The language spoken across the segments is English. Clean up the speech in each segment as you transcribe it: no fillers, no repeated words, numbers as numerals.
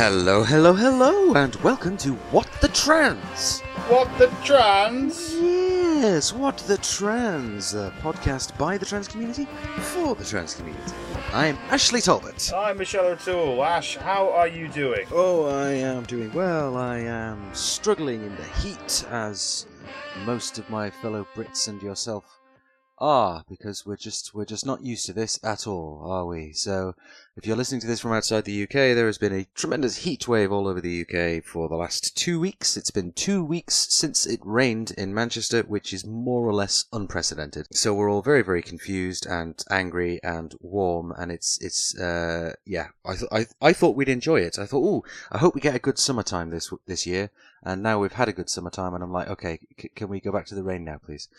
Hello, hello, hello, and welcome to What the Trans? What the trans? Yes, What the Trans, a podcast by the trans community for the trans community. I'm Ashleigh Talbot. I'm Michelle O'Toole. Ash, how are you doing? Oh, I am doing well. I am struggling in the heat, as most of my fellow Brits and yourself are, because we're just not used to this at all, are we? So, if you're listening to this from outside the UK, there has been a tremendous heat wave all over the UK for the last 2 weeks. It's been 2 weeks since it rained in Manchester, which is more or less unprecedented. So we're all very, very confused and angry and warm, and I thought we'd enjoy it. I thought, I hope we get a good summertime this year. And now we've had a good summertime, and I'm like, okay, can we go back to the rain now, please?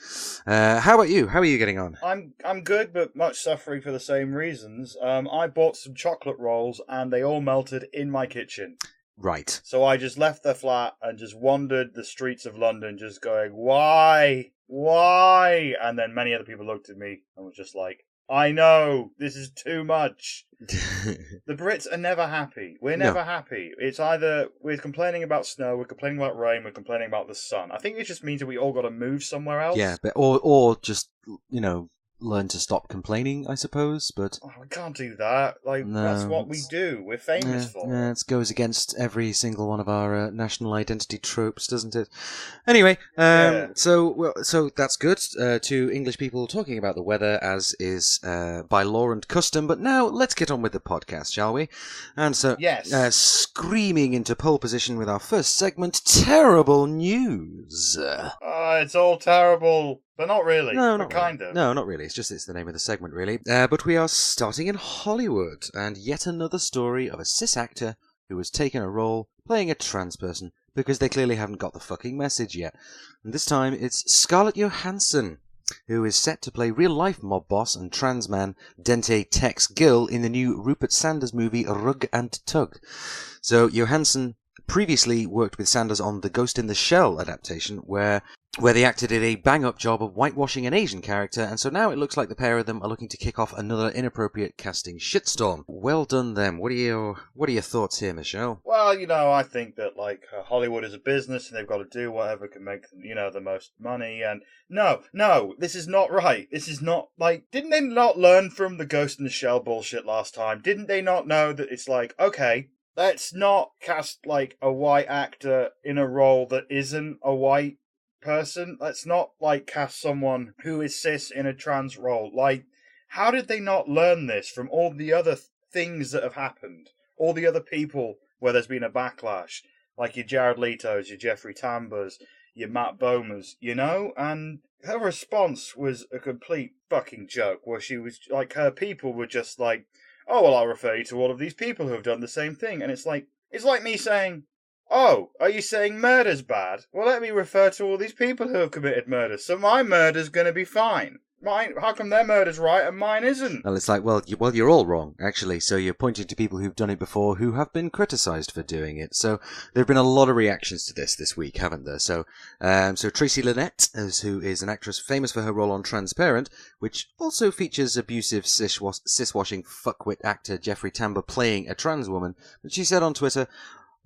How about you? How are you getting on? I'm good, but much suffering for the same reasons. I bought some chocolate rolls, and they all melted in my kitchen. Right. So I just left the flat and just wandered the streets of London, just going, why? And then many other people looked at me and was just like, I know, this is too much. The Brits are never happy. We're never happy. It's either we're complaining about snow, we're complaining about rain, we're complaining about the sun. I think it just means that we all got to move somewhere else. Yeah, but or just, learn to stop complaining, I suppose, but... Oh, we can't do that. That's what we do. We're famous for it. It goes against every single one of our national identity tropes, doesn't it? Anyway, so that's good. To English people talking about the weather, as is by law and custom, but now let's get on with the podcast, shall we? And so, yes. Screaming into pole position with our first segment, terrible news. It's all terrible. But not really. No, not kind really. of. No, not really. It's the name of the segment, really. But we are starting in Hollywood, and yet another story of a cis actor who has taken a role playing a trans person because they clearly haven't got the fucking message yet. And this time it's Scarlett Johansson, who is set to play real-life mob boss and trans man Dente Tex Gill in the new Rupert Sanders movie Rug and Tug. So Johansson previously worked with Sanders on the Ghost in the Shell adaptation, where the actor did a bang-up job of whitewashing an Asian character, and so now it looks like the pair of them are looking to kick off another inappropriate casting shitstorm. Well done, them. What are your thoughts here, Michelle? Well, I think that Hollywood is a business, and they've got to do whatever can make them, the most money. And no, this is not right. This is not didn't they not learn from the Ghost in the Shell bullshit last time? Didn't they not know that it's okay, let's not cast a white actor in a role that isn't a white person. Let's not cast someone who is cis in a trans role. How did they not learn this from all the other things that have happened? All the other people where there's been a backlash, like your Jared Leto's, your Jeffrey Tambors, your Matt Bomer's, and her response was a complete fucking joke, where she was her people were just oh, well, I'll refer you to all of these people who have done the same thing. And it's like me saying, oh, are you saying murder's bad? Well, let me refer to all these people who have committed murder. So my murder's going to be fine. How come their murder's right and mine isn't? Well, it's you're all wrong, actually. So you're pointing to people who've done it before who have been criticised for doing it. So there have been a lot of reactions to this week, haven't there? So Tracy Lynette, who is an actress famous for her role on Transparent, which also features abusive cis-washing fuckwit actor Jeffrey Tambor playing a trans woman, but she said on Twitter,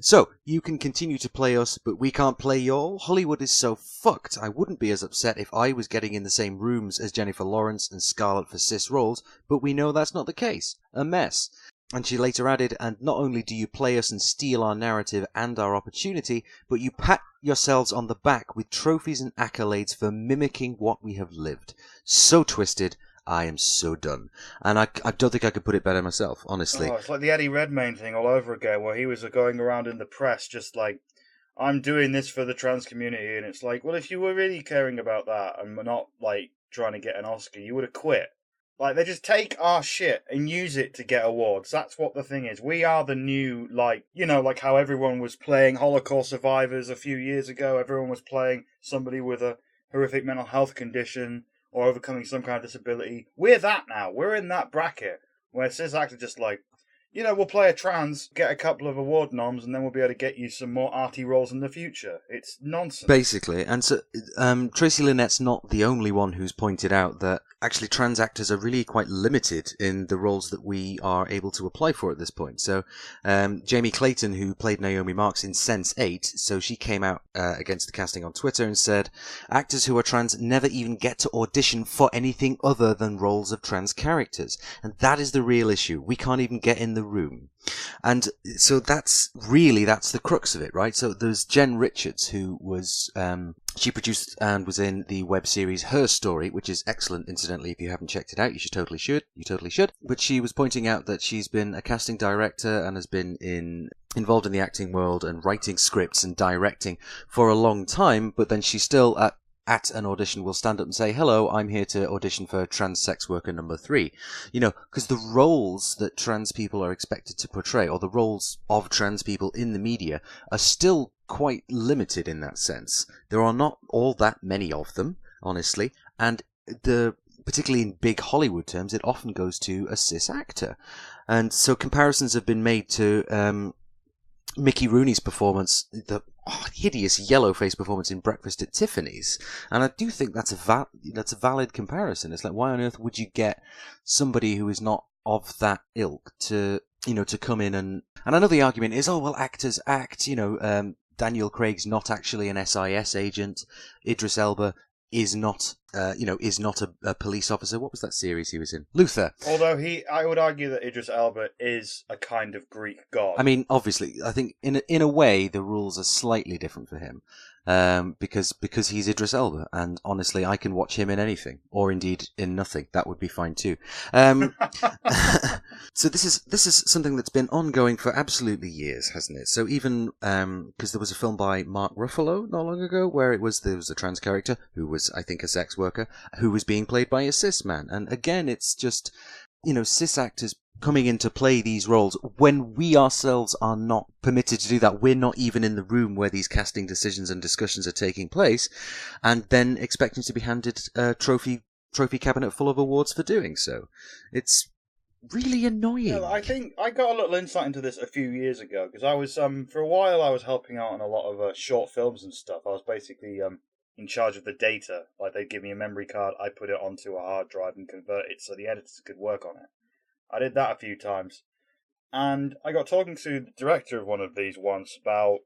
"So, you can continue to play us, but we can't play y'all? Hollywood is so fucked. I wouldn't be as upset if I was getting in the same rooms as Jennifer Lawrence and Scarlett for cis roles, but we know that's not the case. A mess." And she later added, "And not only do you play us and steal our narrative and our opportunity, but you pat yourselves on the back with trophies and accolades for mimicking what we have lived. So twisted. I am so done." And I don't think I could put it better myself, honestly. Oh, it's like the Eddie Redmayne thing all over again, where he was going around in the press just I'm doing this for the trans community, and it's well, if you were really caring about that and not trying to get an Oscar, you would have quit. They just take our shit and use it to get awards. That's what the thing is. We are the new, how everyone was playing Holocaust survivors a few years ago. Everyone was playing somebody with a horrific mental health condition or overcoming some kind of disability. We're that now. We're in that bracket where cis actors just we'll play a trans, get a couple of award noms, and then we'll be able to get you some more arty roles in the future. It's nonsense. Basically. And so Tracy Lynette's not the only one who's pointed out that actually trans actors are really quite limited in the roles that we are able to apply for at this point. So Jamie Clayton, who played Naomi Marks in Sense8, so she came out against the casting on Twitter and said, actors who are trans never even get to audition for anything other than roles of trans characters. And that is the real issue. We can't even get in the room. And so that's the crux of it, right? So there's Jen Richards, who was, she produced and was in the web series Her Story, which is excellent, incidentally. If you haven't checked it out, you totally should. But she was pointing out that she's been a casting director and has been involved in the acting world and writing scripts and directing for a long time, but then she's still at an audition will stand up and say, hello, I'm here to audition for trans sex worker number 3. Because the roles that trans people are expected to portray, or the roles of trans people in the media, are still quite limited in that sense. There are not all that many of them, honestly, and particularly in big Hollywood terms, it often goes to a cis actor. And so comparisons have been made to Mickey Rooney's performance, the hideous yellow-faced performance in Breakfast at Tiffany's, and I do think that's a valid comparison. It's like, why on earth would you get somebody who is not of that ilk to come in and I know the argument is, oh well, actors act. Daniel Craig's not actually an SIS agent. Idris Elba is not a police officer. What was that series he was in? Luther. Although I would argue that Idris Elba is a kind of Greek god. I mean, obviously, I think in a way the rules are slightly different for him, because he's Idris Elba, and honestly, I can watch him in anything, or indeed in nothing. That would be fine too. So this is something that's been ongoing for absolutely years, hasn't it? So even because there was a film by Mark Ruffalo not long ago where there was a trans character who was, I think, a sex worker who was being played by a cis man, and again, it's just cis actors coming in to play these roles when we ourselves are not permitted to do that. We're not even in the room where these casting decisions and discussions are taking place, and then expecting to be handed a trophy cabinet full of awards for doing so. It's really annoying. Yeah, I think I got a little insight into this a few years ago, because I was for a while I was helping out on a lot of short films and stuff. I was basically in charge of the data. Like, they'd give me a memory card, I put it onto a hard drive and convert it so the editors could work on it. I did that a few times. And I got talking to the director of one of these once about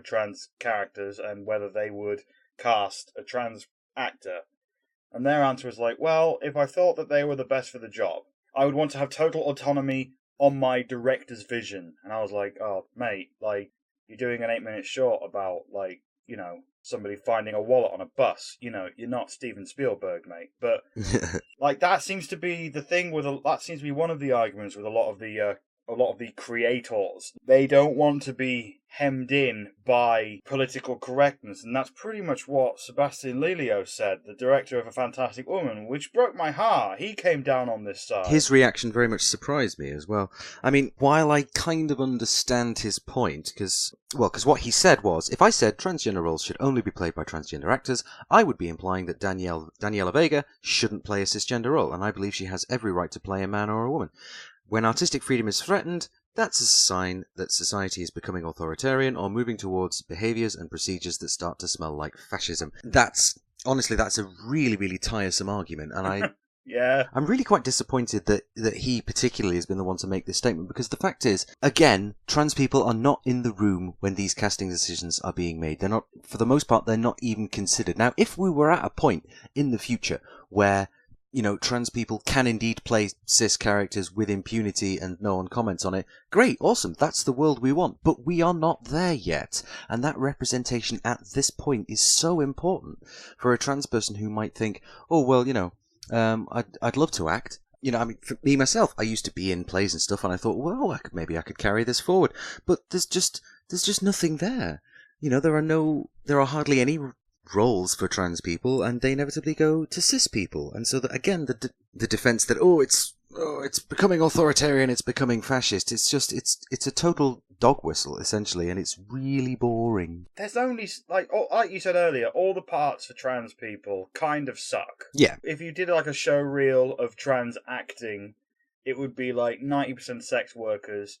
trans characters and whether they would cast a trans actor. And their answer was like, well, if I thought that they were the best for the job, I would want to have total autonomy on my director's vision. And I was like, oh, mate, like, you're doing an 8-minute short about, like, somebody finding a wallet on a bus. You're not Steven Spielberg, mate. But like, that seems to be the thing that seems to be one of the arguments with a lot of the creators. They don't want to be hemmed in by political correctness, and that's pretty much what Sebastian Lelio said, the director of A Fantastic Woman, which broke my heart. He came down on this side. His reaction very much surprised me as well. I mean, while I kind of understand his point, because what he said was, if I said transgender roles should only be played by transgender actors, I would be implying that Daniela Vega shouldn't play a cisgender role, and I believe she has every right to play a man or a woman. When artistic freedom is threatened, that's a sign that society is becoming authoritarian or moving towards behaviours and procedures that start to smell like fascism. That's a really, really tiresome argument, and yeah. I'm really quite disappointed that he particularly has been the one to make this statement, because the fact is, again, trans people are not in the room when these casting decisions are being made. They're not, for the most part, they're not even considered. Now, if we were at a point in the future where trans people can indeed play cis characters with impunity and no one comments on it, great, awesome, that's the world we want. But we are not there yet. And that representation at this point is so important for a trans person who might think, oh, well, I'd love to act. For me, myself, I used to be in plays and stuff, and I thought, well, maybe I could carry this forward. But there's just nothing there. There are hardly any roles for trans people, and they inevitably go to cis people. And so that, again, the defense that it's becoming authoritarian, it's becoming fascist, it's a total dog whistle, essentially, and it's really boring. There's only, like you said earlier, all the parts for trans people kind of suck. Yeah. If you did like a show reel of trans acting, it would be like 90% sex workers,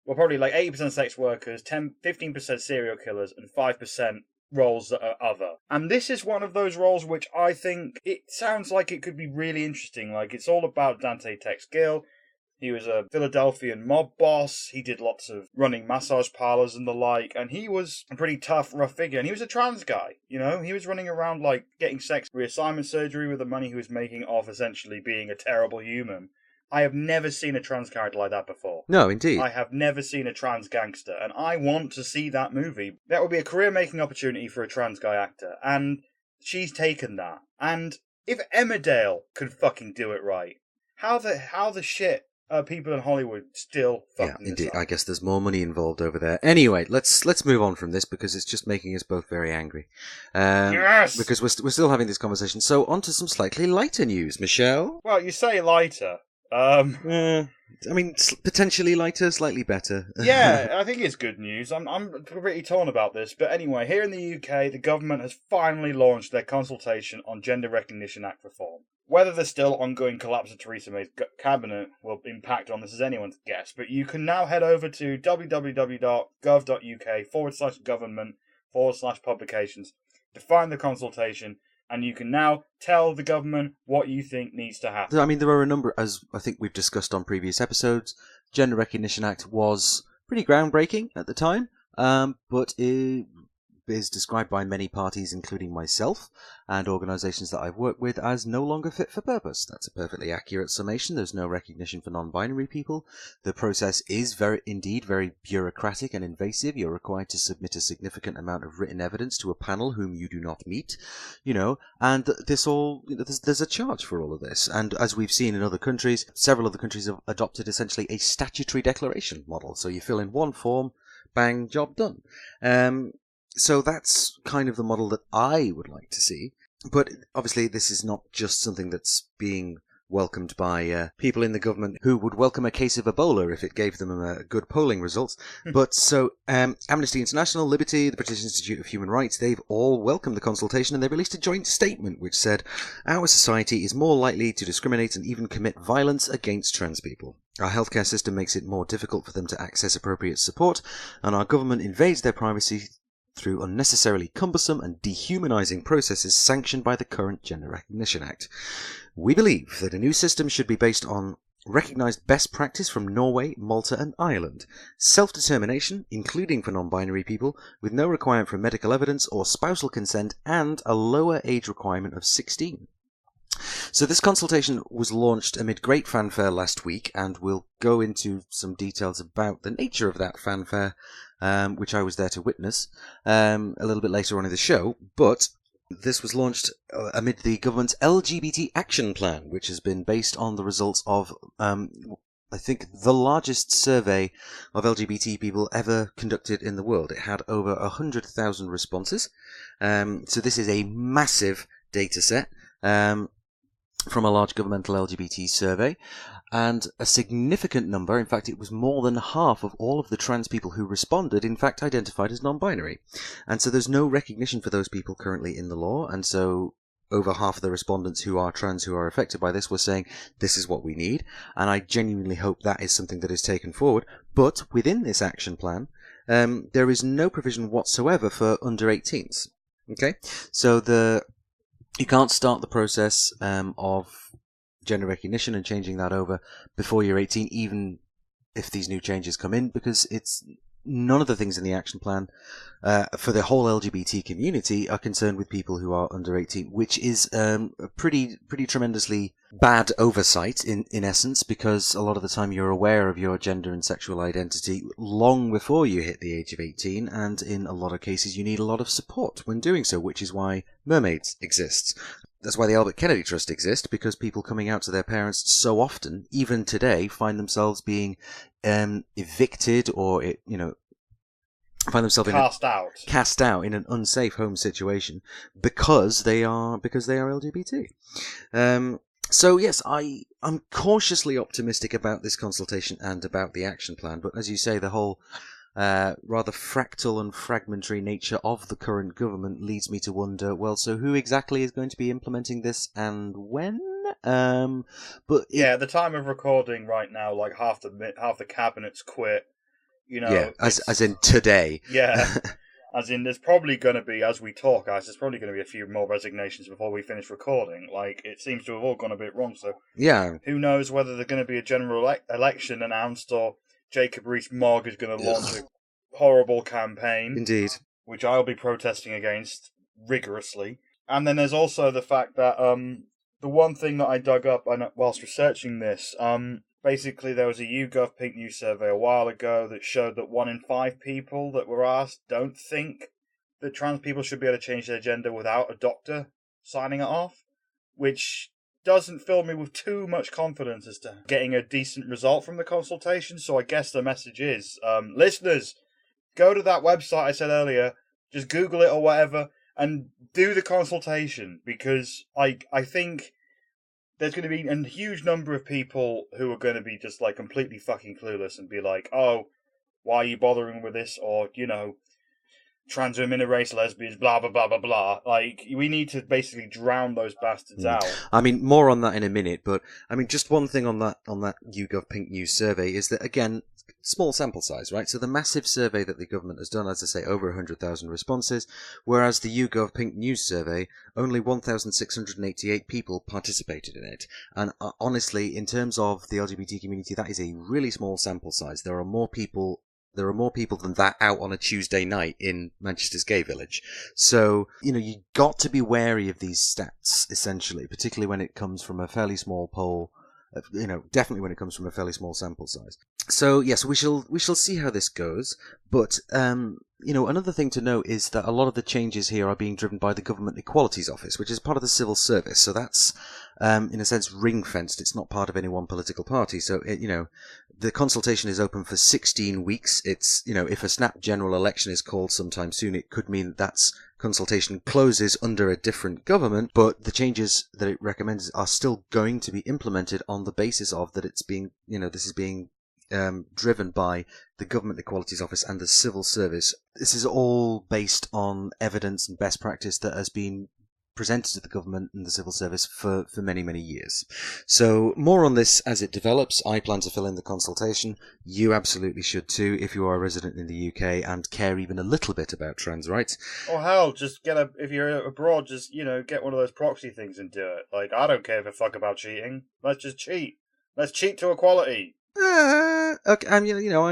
well, probably like 80% sex workers, 15% serial killers, and 5% roles that are other. And this is one of those roles which I think it sounds like it could be really interesting. Like, it's all about Dante Tex-Gill. He was a Philadelphian mob boss. He did lots of running massage parlors and the like, and he was a pretty tough, rough figure. And he was a trans guy, you know? He was running around, like, getting sex reassignment surgery with the money he was making off essentially being a terrible human. I have never seen a trans character like that before. No, indeed. I have never seen a trans gangster, and I want to see that movie. That would be a career-making opportunity for a trans guy actor, and she's taken that. And if Emmerdale could fucking do it right, how the shit are people in Hollywood still fucking Yeah, indeed. this up? I guess there's more money involved over there. Anyway, let's move on from this because it's just making us both very angry. Yes! Because we're still having this conversation. So on to some slightly lighter news, Michelle. Well, you say lighter. I mean, potentially lighter, slightly better. Yeah, I think it's good news. I'm pretty torn about this, but anyway, here in the UK, the government has finally launched their consultation on Gender Recognition Act reform. Whether the still ongoing collapse of Theresa May's cabinet will impact on this is anyone's guess, but you can now head over to www.gov.uk/government/publications to find the consultation, and you can now tell the government what you think needs to happen. I mean, there are a number, as I think we've discussed on previous episodes. Gender Recognition Act was pretty groundbreaking at the time, but it is described by many parties, including myself and organisations that I've worked with, as no longer fit for purpose. That's a perfectly accurate summation. There's no recognition for non-binary people. The process is very bureaucratic and invasive. You're required to submit a significant amount of written evidence to a panel whom you do not meet, and there's a charge for all of this. And as we've seen in other countries, several other countries have adopted essentially a statutory declaration model. So you fill in one form, bang, job done. So that's kind of the model that I would like to see. But obviously this is not just something that's being welcomed by people in the government who would welcome a case of Ebola if it gave them good polling results. But so Amnesty International, Liberty, the British Institute of Human Rights, they've all welcomed the consultation, and they released a joint statement which said, "Our society is more likely to discriminate and even commit violence against trans people. Our healthcare system makes it more difficult for them to access appropriate support, and our government invades their privacy through unnecessarily cumbersome and dehumanizing processes sanctioned by the current Gender Recognition Act. We believe that a new system should be based on recognized best practice from Norway, Malta and Ireland, self-determination, including for non-binary people, with no requirement for medical evidence or spousal consent, and a lower age requirement of 16. So this consultation was launched amid great fanfare last week, and we'll go into some details about the nature of that fanfare, which I was there to witness, a little bit later on in the show. But this was launched amid the government's LGBT Action Plan, which has been based on the results of, I think, the largest survey of LGBT people ever conducted in the world. It had over 100,000 responses. So this is a massive data set from a large governmental LGBT survey, and a significant number, in fact it was more than half of all of the trans people who responded, in fact identified as non-binary. And so there's no recognition for those people currently in the law, and so over half of the respondents who are trans who are affected by this were saying this is what we need, and I genuinely hope that is something that is taken forward. But within this action plan, there is no provision whatsoever for under 18s. Okay, so you can't start the process of gender recognition and changing that over before you're 18, even if these new changes come in, because it's none of the things in the action plan for the whole LGBT community are concerned with people who are under 18, which is a pretty tremendously bad oversight in essence, because a lot of the time you're aware of your gender and sexual identity long before you hit the age of 18, and in a lot of cases you need a lot of support when doing so, which is why Mermaids exists. That's why the Albert Kennedy Trust exists, because people coming out to their parents so often, even today, find themselves being evicted or find themselves cast out in an unsafe home situation because they are LGBT. So yes, I'm cautiously optimistic about this consultation and about the action plan, but as you say, the whole rather fractal and fragmentary nature of the current government leads me to wonder, well, so who exactly is going to be implementing this and when? At the time of recording right now, like half the cabinet's quit. As in today. Yeah. As in, there's probably going to be, as we talk, guys, there's probably going to be a few more resignations before we finish recording. Like, it seems to have all gone a bit wrong, so Yeah. who knows whether there's going to be a general election announced, or Jacob Rees-Mogg is going to launch a horrible campaign. Indeed. Which I'll be protesting against rigorously. And then there's also the fact that the one thing that I dug up whilst researching this, basically there was a YouGov Pink News survey a while ago that showed that 1 in 5 people that were asked don't think that trans people should be able to change their gender without a doctor signing it off, which doesn't fill me with too much confidence as to getting a decent result from the consultation. So I guess the message is, listeners, go to that website I said earlier, just Google it or whatever, and do the consultation, because I think there's going to be a huge number of people who are going to be just like completely fucking clueless and be like, oh, why are you bothering with this? Or, you know, trans women, erase lesbians, blah, blah, blah, blah, blah. Like, we need to basically drown those bastards out. I mean, more on that in a minute, but I mean, just one thing on that YouGov Pink News survey is that, again, small sample size, right? So the massive survey that the government has done, as I say, over 100,000 responses, whereas the YouGov Pink News survey, only 1,688 people participated in it. And honestly, in terms of the LGBT community, that is a really small sample size. There are more people than that out on a Tuesday night in Manchester's gay village. So, you know, you got to be wary of these stats, essentially, particularly when it comes from a fairly small poll. You know, definitely when it comes from a fairly small sample size. So yes, we shall see how this goes. But you know, another thing to note is that a lot of the changes here are being driven by the Government Equalities Office, which is part of the civil service. So that's in a sense ring-fenced. It's not part of any one political party. So you know, the consultation is open for 16 weeks. It's, you know, if a snap general election is called sometime soon, it could mean that's consultation closes under a different government, but the changes that it recommends are still going to be implemented on the basis of that it's being, you know, this is being driven by the Government Equalities Office and the civil service. This is all based on evidence and best practice that has been presented to the government and the civil service for many, many years. So more on this as it develops. I plan to fill in the consultation. You absolutely should too if you are a resident in the UK and care even a little bit about trans rights. Or hell, just if you're abroad, just, you know, get one of those proxy things and do it. Like, I don't care if a fuck about cheating. Let's just cheat. Let's cheat to equality. Okay, you know,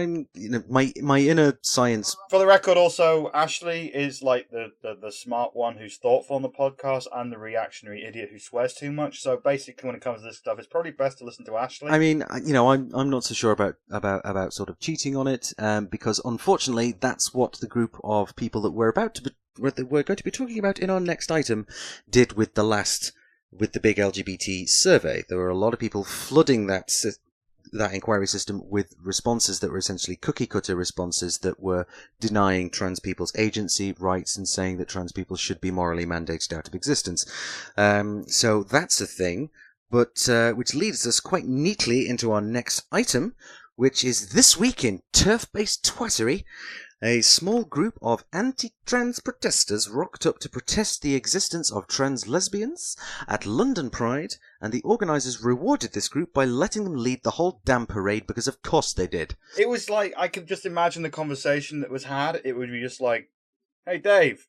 my inner science. For the record, also, Ashleigh is like the smart one who's thoughtful on the podcast, and the reactionary idiot who swears too much. So basically, when it comes to this stuff, it's probably best to listen to Ashleigh. I mean, you know, I'm not so sure about sort of cheating on it, because unfortunately, that's what the group of people that we're going to be talking about in our next item did with the big LGBT survey. There were a lot of people flooding that inquiry system with responses that were essentially cookie-cutter responses that were denying trans people's agency, rights, and saying that trans people should be morally mandated out of existence. So that's a thing, but which leads us quite neatly into our next item, which is This Week in Turf-Based Twattery. A small group of anti-trans protesters rocked up to protest the existence of trans lesbians at London Pride, and the organisers rewarded this group by letting them lead the whole damn parade because of course they did. It was like, I could just imagine the conversation that was had. It would be just like, hey Dave,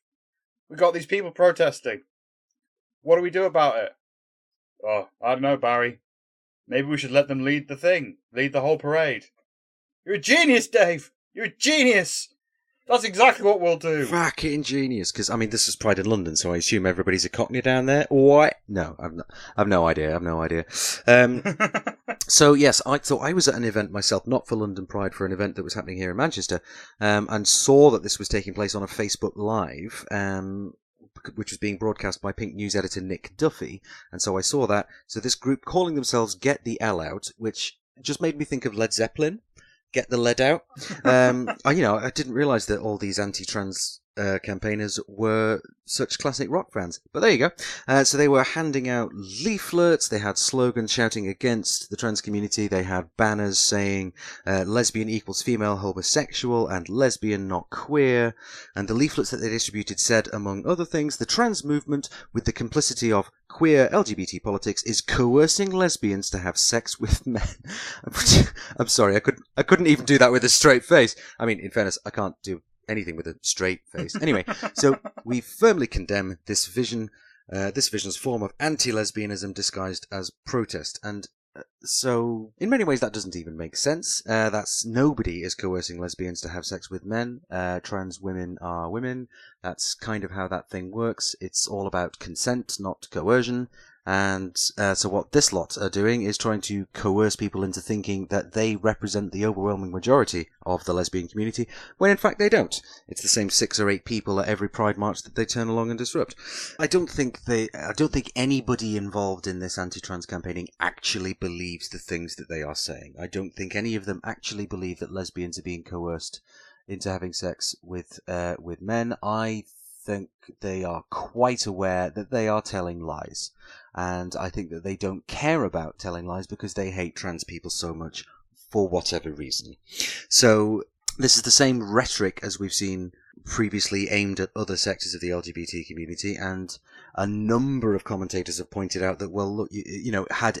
we got these people protesting. What do we do about it? Oh, I don't know, Barry. Maybe we should let them lead the whole parade. You're a genius, Dave! You're a genius! That's exactly what we'll do. Fucking genius. Because, I mean, this is Pride in London, so I assume everybody's a Cockney down there. What? No, I've no idea. So, yes, I was at an event myself, not for London Pride, for an event that was happening here in Manchester, and saw that this was taking place on a Facebook Live, which was being broadcast by Pink News editor Nick Duffy. And so I saw that. So this group calling themselves Get the L Out, which just made me think of Led Zeppelin. Get the lead out. I didn't realise that all these anti-trans campaigners were such classic rock fans. But there you go. So they were handing out leaflets. They had slogans shouting against the trans community. They had banners saying lesbian equals female homosexual and lesbian not queer. And the leaflets that they distributed said, among other things, the trans movement, with the complicity of queer LGBT politics, is coercing lesbians to have sex with men. I'm sorry, I couldn't even do that with a straight face. I mean, in fairness, I can't do anything with a straight face. Anyway, so we firmly condemn this vision's form of anti-lesbianism disguised as protest. And so, in many ways, that doesn't even make sense. That's nobody is coercing lesbians to have sex with men. Trans women are women. That's kind of how that thing works. It's all about consent, not coercion. And so what this lot are doing is trying to coerce people into thinking that they represent the overwhelming majority of the lesbian community, when in fact they don't. It's the same 6 or 8 people at every Pride March that they turn along and disrupt. I don't think anybody involved in this anti-trans campaigning actually believes the things that they are saying. I don't think any of them actually believe that lesbians are being coerced into having sex with men. I think they are quite aware that they are telling lies. And I think that they don't care about telling lies because they hate trans people so much for whatever reason. So this is the same rhetoric as we've seen previously aimed at other sectors of the LGBT community, and a number of commentators have pointed out that, well, look, had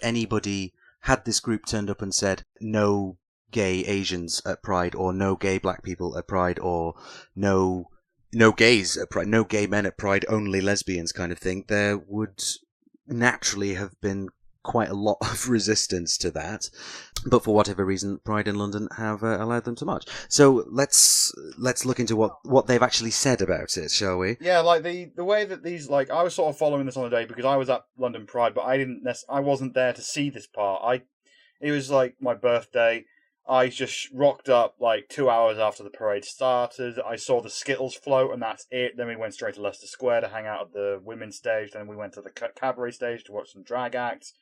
this group turned up and said no gay Asians at Pride, or no gay black people at Pride, or no gays at Pride, no gay men at Pride, only lesbians kind of thing, there would naturally have been quite a lot of resistance to that. But for whatever reason, Pride in London have allowed them to march. So let's look into what they've actually said about it, shall we? Yeah, like the way that these, like, I was sort of following this on the day because I was at London Pride, but I wasn't there to see this part. It was like my birthday. I just rocked up like 2 hours after the parade started. I saw the Skittles float, and that's it. Then we went straight to Leicester Square to hang out at the women's stage. Then we went to the cabaret stage to watch some drag acts.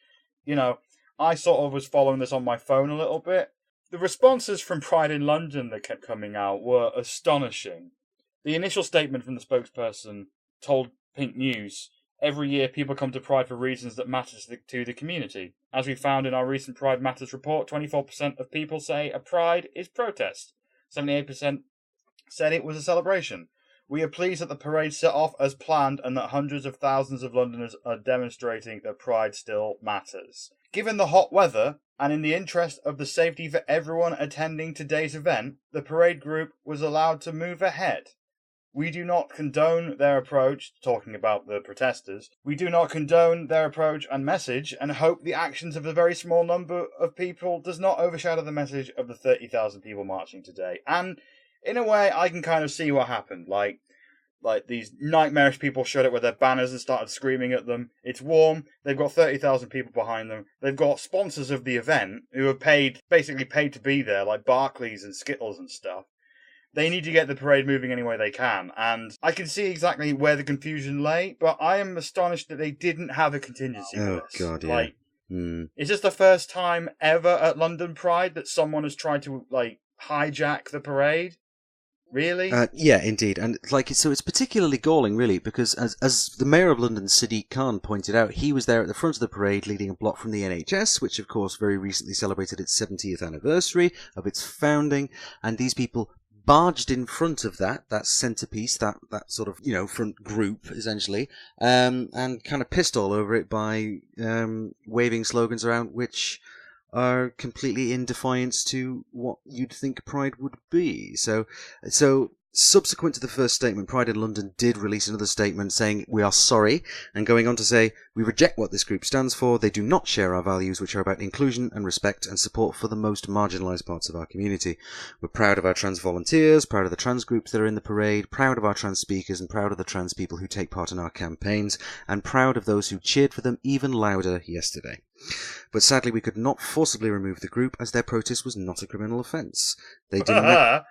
You know, I sort of was following this on my phone a little bit. The responses from Pride in London that kept coming out were astonishing. The initial statement from the spokesperson told Pink News, "Every year people come to Pride for reasons that matter to the community. As we found in our recent Pride Matters report, 24% of people say a Pride is protest. 78% said it was a celebration. We are pleased that the parade set off as planned and that hundreds of thousands of Londoners are demonstrating that Pride still matters. Given the hot weather, and in the interest of the safety for everyone attending today's event, the parade group was allowed to move ahead. We do not condone their approach," talking about the protesters, "we do not condone their approach and message, and hope the actions of a very small number of people does not overshadow the message of the 30,000 people marching today." And in a way, I can kind of see what happened. Like these nightmarish people showed up with their banners and started screaming at them. It's warm. They've got 30,000 people behind them. They've got sponsors of the event who are basically paid to be there, like Barclays and Skittles and stuff. They need to get the parade moving any way they can, and I can see exactly where the confusion lay, but I am astonished that they didn't have a contingency for this. God, yeah. Is this the first time ever at London Pride that someone has tried to, hijack the parade? Really? Yeah, indeed. And so it's particularly galling, really, because as the Mayor of London, Sadiq Khan, pointed out, he was there at the front of the parade leading a block from the NHS, which of course very recently celebrated its 70th anniversary of its founding, and these people barged in front of that centerpiece, that sort of, front group, essentially, and kind of pissed all over it by waving slogans around which are completely in defiance to what you'd think Pride would be. So subsequent to the first statement, Pride in London did release another statement saying, "We are sorry," and going on to say, "We reject what this group stands for. They do not share our values, which are about inclusion and respect and support for the most marginalised parts of our community. We're proud of our trans volunteers, proud of the trans groups that are in the parade, proud of our trans speakers, and proud of the trans people who take part in our campaigns, and proud of those who cheered for them even louder yesterday. But sadly, we could not forcibly remove the group as their protest was not a criminal offence. They did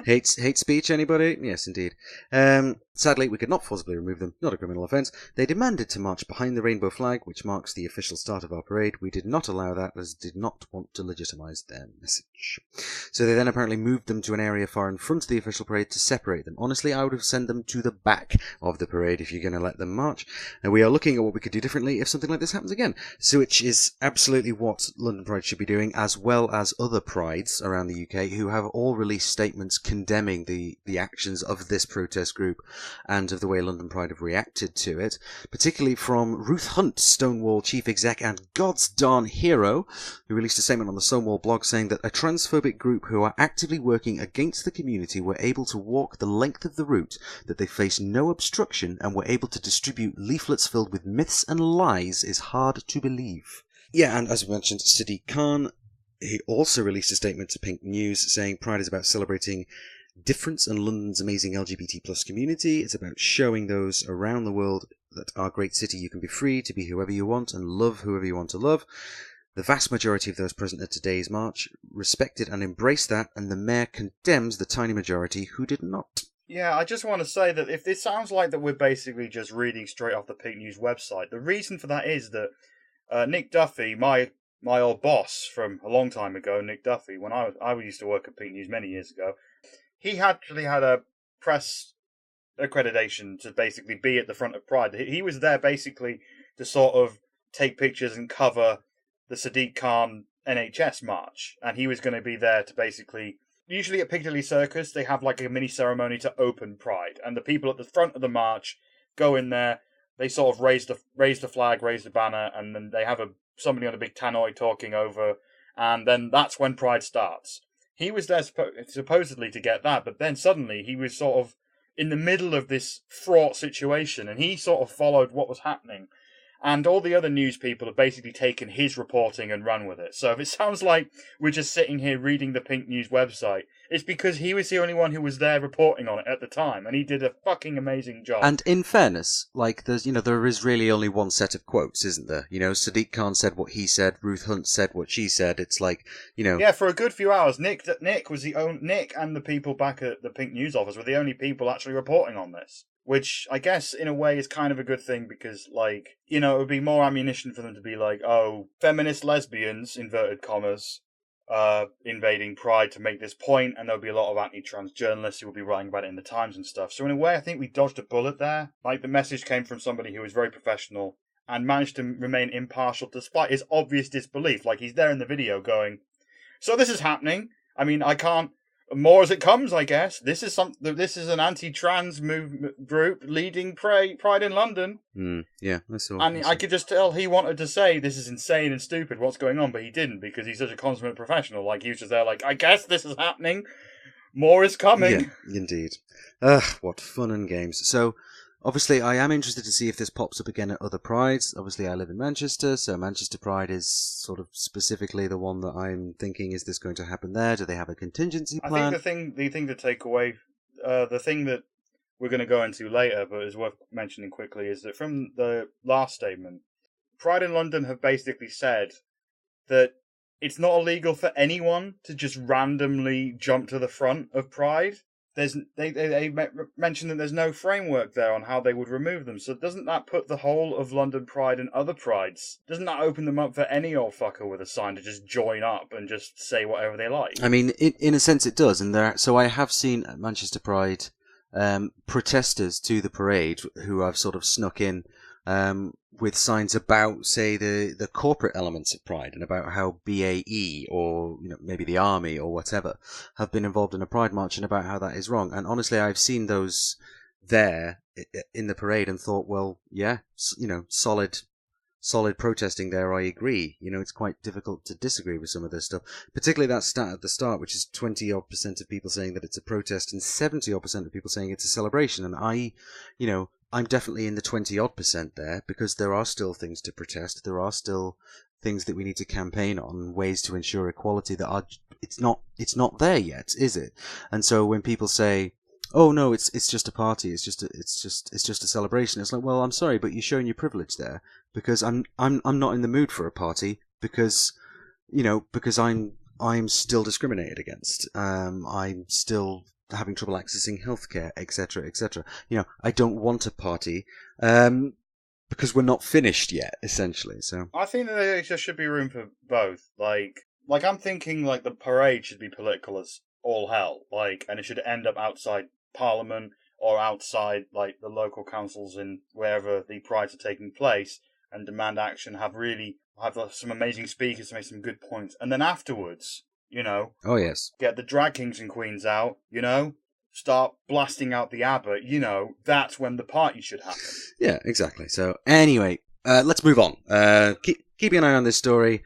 hate speech, anybody? Yes, indeed. Sadly, we could not forcibly remove them, not a criminal offence. They demanded to march behind the rainbow flag, which marks the official start of our parade. We did not allow that, as did not want to legitimise their message." So they then apparently moved them to an area far in front of the official parade to separate them. Honestly, I would have sent them to the back of the parade if you're going to let them march. And we are looking at what we could do differently if something like this happens again. So which is absolutely what London Pride should be doing, as well as other prides around the UK who have all released statements condemning the actions of this protest group and of the way London Pride have reacted to it, particularly from Ruth Hunt, Stonewall chief exec and God's darn hero, who released a statement on the Stonewall blog saying that a transphobic group who are actively working against the community were able to walk the length of the route, that they faced no obstruction and were able to distribute leaflets filled with myths and lies is hard to believe. Yeah, and as we mentioned, Sadiq Khan, he also released a statement to Pink News saying Pride is about celebrating difference and London's amazing LGBT plus community. It's about showing those around the world that our great city you can be free to be whoever you want and love whoever you want to love. The vast majority of those present at today's march respected and embraced that, and the mayor condemns the tiny majority who did not. Yeah, I just want to say that if this sounds like that we're basically just reading straight off the Pink News website, the reason for that is that Nick Duffy, my old boss from a long time ago, Nick Duffy, when I used to work at Pink News many years ago, he actually had a press accreditation to basically be at the front of Pride. He was there basically to sort of take pictures and cover the Sadiq Khan NHS march, and he was going to be there to basically... Usually at Piccadilly Circus, they have like a mini ceremony to open Pride, and the people at the front of the march go in there, they sort of raise the flag, raise the banner, and then they have somebody on a big tannoy talking over, and then that's when Pride starts. He was there supposedly to get that, but then suddenly he was sort of in the middle of this fraught situation, and he sort of followed what was happening. And all the other news people have basically taken his reporting and run with it. So if it sounds like we're just sitting here reading the Pink News website, it's because he was the only one who was there reporting on it at the time, and he did a fucking amazing job. And in fairness, like there is really only one set of quotes, isn't there? Sadiq Khan said what he said, Ruth Hunt said what she said. It's like, Yeah, for a good few hours, Nick and the people back at the Pink News office were the only people actually reporting on this. Which I guess in a way is kind of a good thing because, it would be more ammunition for them to be like, oh, feminist lesbians, inverted commas, invading Pride to make this point, and there'll be a lot of anti-trans journalists who will be writing about it in the Times and stuff. So in a way, I think we dodged a bullet there. Like, the message came from somebody who was very professional and managed to remain impartial despite his obvious disbelief. Like, he's there in the video going, so this is happening. I mean, I can't... More as it comes, I guess. This is an anti-trans group leading Pride in London. Yeah, I saw. And I could just tell he wanted to say this is insane and stupid. What's going on? But he didn't because he's such a consummate professional. Like, he was just there, like, I guess this is happening. More is coming. Yeah, indeed. What fun and games. So, obviously, I am interested to see if this pops up again at other Prides. Obviously, I live in Manchester, so Manchester Pride is sort of specifically the one that I'm thinking, is this going to happen there? Do they have a contingency plan? I think the thing to take away, the thing that we're going to go into later, but is worth mentioning quickly, is that from the last statement, Pride in London have basically said that it's not illegal for anyone to just randomly jump to the front of Pride. They mentioned that there's no framework there on how they would remove them. So doesn't that put the whole of London Pride and other prides, doesn't that open them up for any old fucker with a sign to just join up and just say whatever they like? I mean, in a sense it does. So I have seen at Manchester Pride protesters to the parade who have sort of snuck in with signs about, say, the corporate elements of Pride and about how BAE or maybe the army or whatever have been involved in a Pride march and about how that is wrong. And honestly, I've seen those there in the parade and thought, well, yeah, solid protesting there, I agree. It's quite difficult to disagree with some of this stuff, particularly that stat at the start, which is 20-odd% of people saying that it's a protest and 70-odd% of people saying it's a celebration. And I'm definitely in the 20-odd% there, because there are still things to protest. There are still things that we need to campaign on, ways to ensure equality that are, it's not there yet, is it? And so when people say, oh no, it's just a party, it's just a celebration, it's like, well, I'm sorry, but you're showing your privilege there, because I'm not in the mood for a party, because I'm still discriminated against. I'm still having trouble accessing healthcare, etc., etc. I don't want a party, because we're not finished yet, essentially. So I think that there just should be room for both. Like I'm thinking, like, the parade should be political as all hell, and it should end up outside Parliament or outside, like, the local councils in wherever the prides are taking place, and demand action. Have some amazing speakers to make some good points, and then afterwards, you know, Oh, yes. get the drag kings and queens out, you know, start blasting out the ABBA, you know, that's when the party should happen. Yeah, exactly. So, anyway, let's move on. Keeping an eye on this story.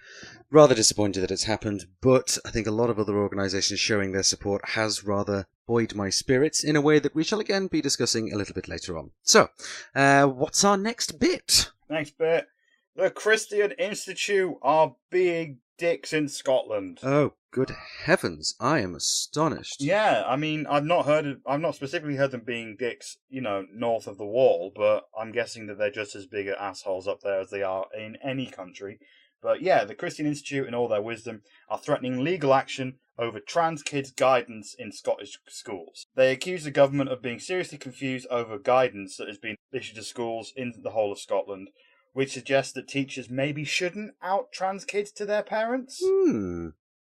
Rather disappointed that it's happened, but I think a lot of other organisations showing their support has rather buoyed my spirits in a way that we shall again be discussing a little bit later on. So, what's our next bit? Next bit. The Christian Institute are being dicks in Scotland. Oh, good heavens! I am astonished. Yeah, I mean, I've not specifically heard them being dicks, you know, north of the wall, but I'm guessing that they're just as big assholes up there as they are in any country. But yeah, the Christian Institute, in all their wisdom, are threatening legal action over trans kids' guidance in Scottish schools. They accuse the government of being seriously confused over guidance that has been issued to schools in the whole of Scotland, which suggests that teachers maybe shouldn't out trans kids to their parents.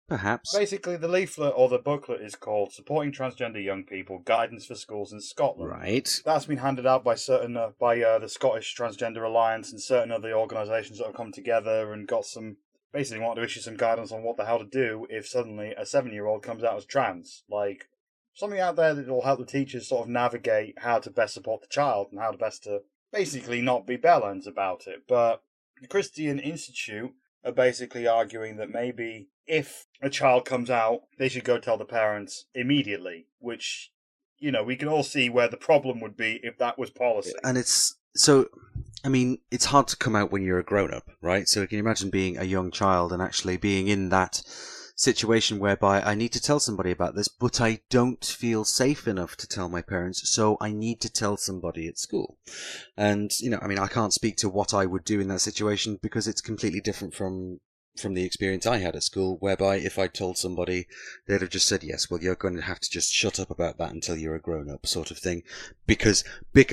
Perhaps. Basically, the leaflet or the booklet is called "Supporting Transgender Young People: Guidance for Schools in Scotland." Right. That's been handed out by the Scottish Transgender Alliance and certain other organisations that have come together and got some. Basically, want to issue some guidance on what the hell to do if suddenly a 7-year-old comes out as trans. Like something out there that will help the teachers sort of navigate how to best support the child and how to best to basically not be bellends about it. But the Christian Institute are basically arguing that maybe if a child comes out, they should go tell the parents immediately, which, you know, we can all see where the problem would be if that was policy. And it's so, I mean, it's hard to come out when you're a grown-up, right? So can you imagine being a young child and actually being in that situation whereby I need to tell somebody about this, but I don't feel safe enough to tell my parents, so I need to tell somebody at school. And, you know, I mean, I can't speak to what I would do in that situation because it's completely different from the experience I had at school, whereby if I told somebody, they'd have just said, yes, well, you're going to have to just shut up about that until you're a grown-up, sort of thing, because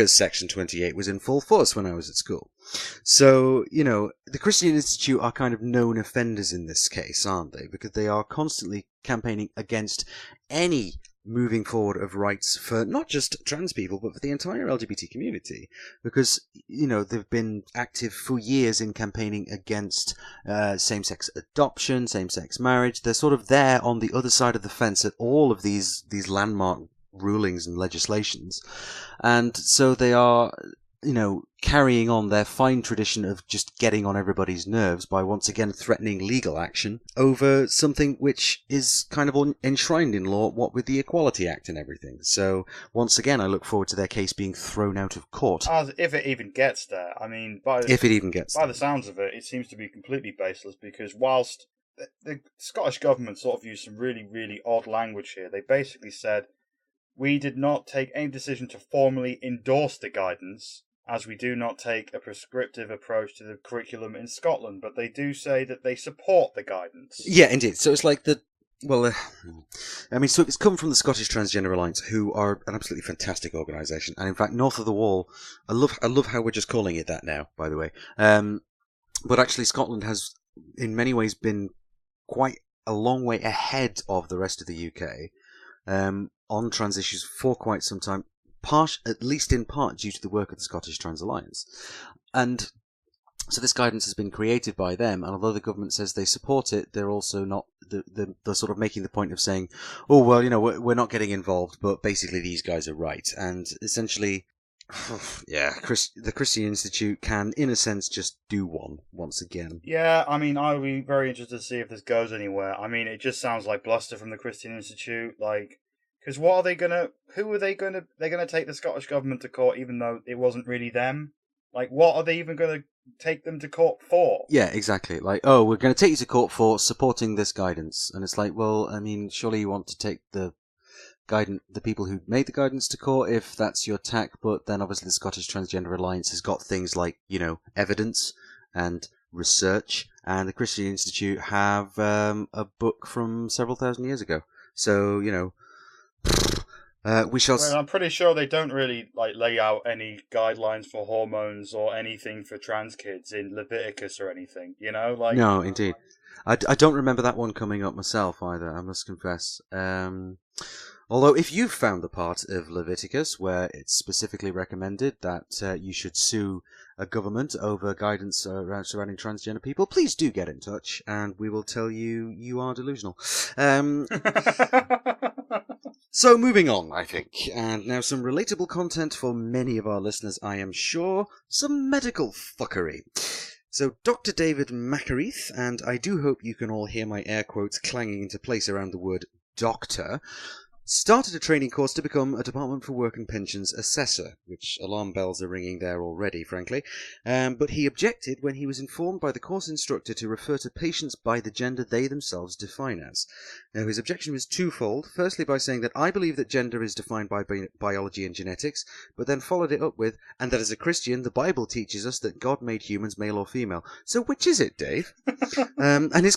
Section 28 was in full force when I was at school. So, you know, the Christian Institute are kind of known offenders in this case, aren't they? Because they are constantly campaigning against any moving forward of rights for not just trans people, but for the entire LGBT community. Because, you know, they've been active for years in campaigning against same-sex adoption, same-sex marriage. They're sort of there on the other side of the fence at all of these landmark rulings and legislations. And so they are, you know, carrying on their fine tradition of just getting on everybody's nerves by once again threatening legal action over something which is kind of enshrined in law, what with the Equality Act and everything. So once again, I look forward to their case being thrown out of court. As if it even gets there. I mean, if it even gets by the sounds of it, it seems to be completely baseless because whilst the Scottish government sort of used some really, really odd language here, they basically said, we did not take any decision to formally endorse the guidance, as we do not take a prescriptive approach to the curriculum in Scotland, but they do say that they support the guidance. Yeah, indeed. So it's like I mean, so it's come from the Scottish Transgender Alliance, who are an absolutely fantastic organisation, and in fact, North of the Wall, I love how we're just calling it that now, by the way. But actually, Scotland has, in many ways, been quite a long way ahead of the rest of the UK on trans issues for quite some time. At least in part due to the work of the Scottish Trans Alliance. And so this guidance has been created by them, and although the government says they support it, they're also not, they're sort of making the point of saying, oh, well, you know, we're not getting involved, but basically these guys are right. And essentially, yeah, the Christian Institute can, in a sense, just do once again. Yeah, I mean, I'll be very interested to see if this goes anywhere. I mean, it just sounds like bluster from the Christian Institute, like... Because what are they gonna? Who are they gonna? They're gonna take the Scottish government to court, even though it wasn't really them. Like, what are they even gonna take them to court for? Yeah, exactly. Like, oh, we're gonna take you to court for supporting this guidance, and it's like, well, I mean, surely you want to take the people who made the guidance to court if that's your tack. But then, obviously, the Scottish Transgender Alliance has got things like, you know, evidence and research, and the Christian Institute have a book from several thousand years ago. So, you know. We shall. Well, I'm pretty sure they don't really lay out any guidelines for hormones or anything for trans kids in Leviticus or anything. You know, like no, indeed. I don't remember that one coming up myself either. I must confess. Although, if you've found the part of Leviticus where it's specifically recommended that you should sue a government over guidance surrounding transgender people, please do get in touch, and we will tell you you are delusional. So moving on, I think, and now some relatable content for many of our listeners, I am sure. Some medical fuckery. So Dr. David Macarith, and I do hope you can all hear my air quotes clanging into place around the word doctor, started a training course to become a Department for Work and Pensions assessor, which alarm bells are ringing there already, frankly. But he objected when he was informed by the course instructor to refer to patients by the gender they themselves define as. Now, his objection was twofold. Firstly, by saying that I believe that gender is defined by biology and genetics, but then followed it up with, and that as a Christian, the Bible teaches us that God made humans male or female. So which is it, Dave? And his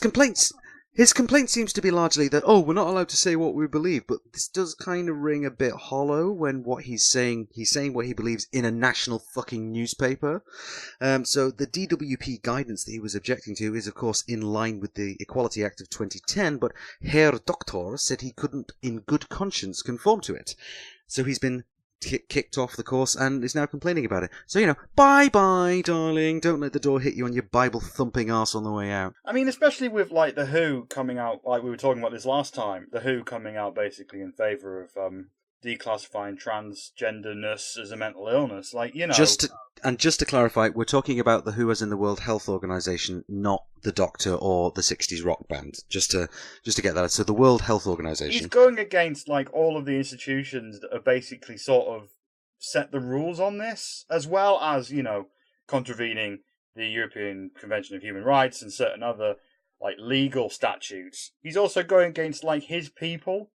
complaint seems to be largely that, oh, we're not allowed to say what we believe, but this does kind of ring a bit hollow when what he's saying what he believes in a national fucking newspaper. So the DWP guidance that he was objecting to is, of course, in line with the Equality Act of 2010, but Herr Doktor said he couldn't, in good conscience, conform to it. So he's been kicked off the course and is now complaining about it. So, bye-bye, darling. Don't let the door hit you on your Bible-thumping arse on the way out. I mean, especially with, like, The Who coming out, like we were talking about this last time, The Who coming out basically in favour of declassifying transgenderness as a mental illness. Like, Just to clarify, we're talking about the WHO as in the World Health Organization, not the Doctor or the 60s rock band. Just to get that. So the World Health Organization. He's going against, like, all of the institutions that are basically sort of set the rules on this, as well as, contravening the European Convention of Human Rights and certain other, like, legal statutes. He's also going against, like, his people.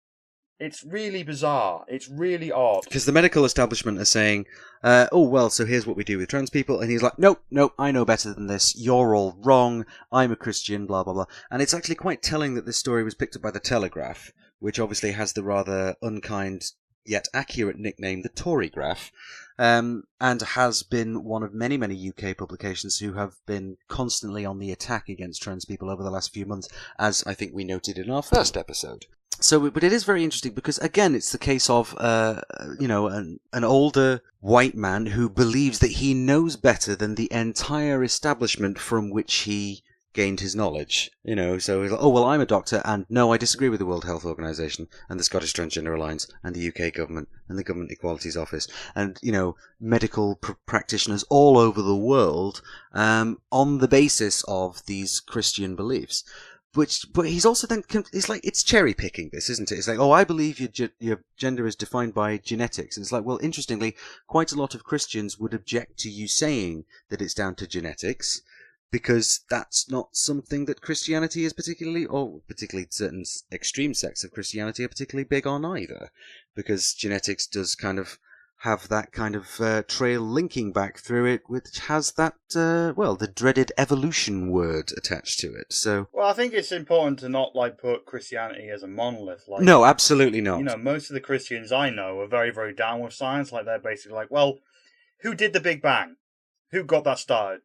It's really bizarre. It's really odd. Because the medical establishment are saying, so here's what we do with trans people. And he's like, nope, I know better than this. You're all wrong. I'm a Christian, blah, blah, blah. And it's actually quite telling that this story was picked up by The Telegraph, which obviously has the rather unkind yet accurate nickname, The Torygraph, and has been one of many, many UK publications who have been constantly on the attack against trans people over the last few months, as I think we noted in our first episode. So, but it is very interesting because, again, it's the case of, an older white man who believes that he knows better than the entire establishment from which he gained his knowledge. So he's like, oh, well, I'm a doctor, and no, I disagree with the World Health Organization and the Scottish Transgender Alliance and the UK government and the Government Equalities Office and, medical practitioners all over the world on the basis of these Christian beliefs. But he's also then, it's like, it's cherry picking this, isn't it? It's like, oh, I believe your gender is defined by genetics. And it's like, well, interestingly, quite a lot of Christians would object to you saying that it's down to genetics, because that's not something that Christianity is particularly certain extreme sects of Christianity are particularly big on either. Because genetics does kind of have that kind of trail linking back through it, which has that, the dreaded evolution word attached to it. So, well, I think it's important to not, like, put Christianity as a monolith. Like, no, absolutely not. Most of the Christians I know are very, very down with science. Like, they're basically like, well, who did the Big Bang? Who got that started?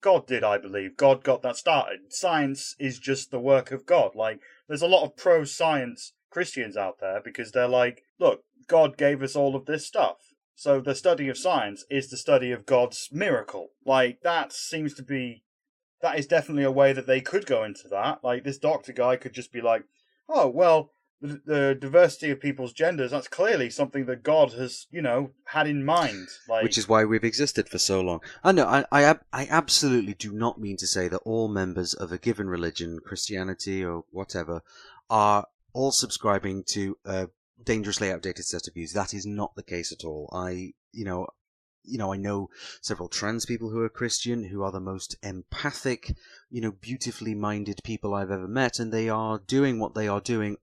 God did, I believe. God got that started. Science is just the work of God. Like, there's a lot of pro-science Christians out there because they're like, look, God gave us all of this stuff. So the study of science is the study of God's miracle. Like, that is definitely a way that they could go into that. Like, this doctor guy could just be like, oh, well, the diversity of people's genders, that's clearly something that God has, had in mind. Like, which is why we've existed for so long. I absolutely do not mean to say that all members of a given religion, Christianity or whatever, are all subscribing to a dangerously outdated set of views. That is not the case at all. I know several trans people who are Christian who are the most empathic, beautifully minded people I've ever met, and they are doing what they are doing.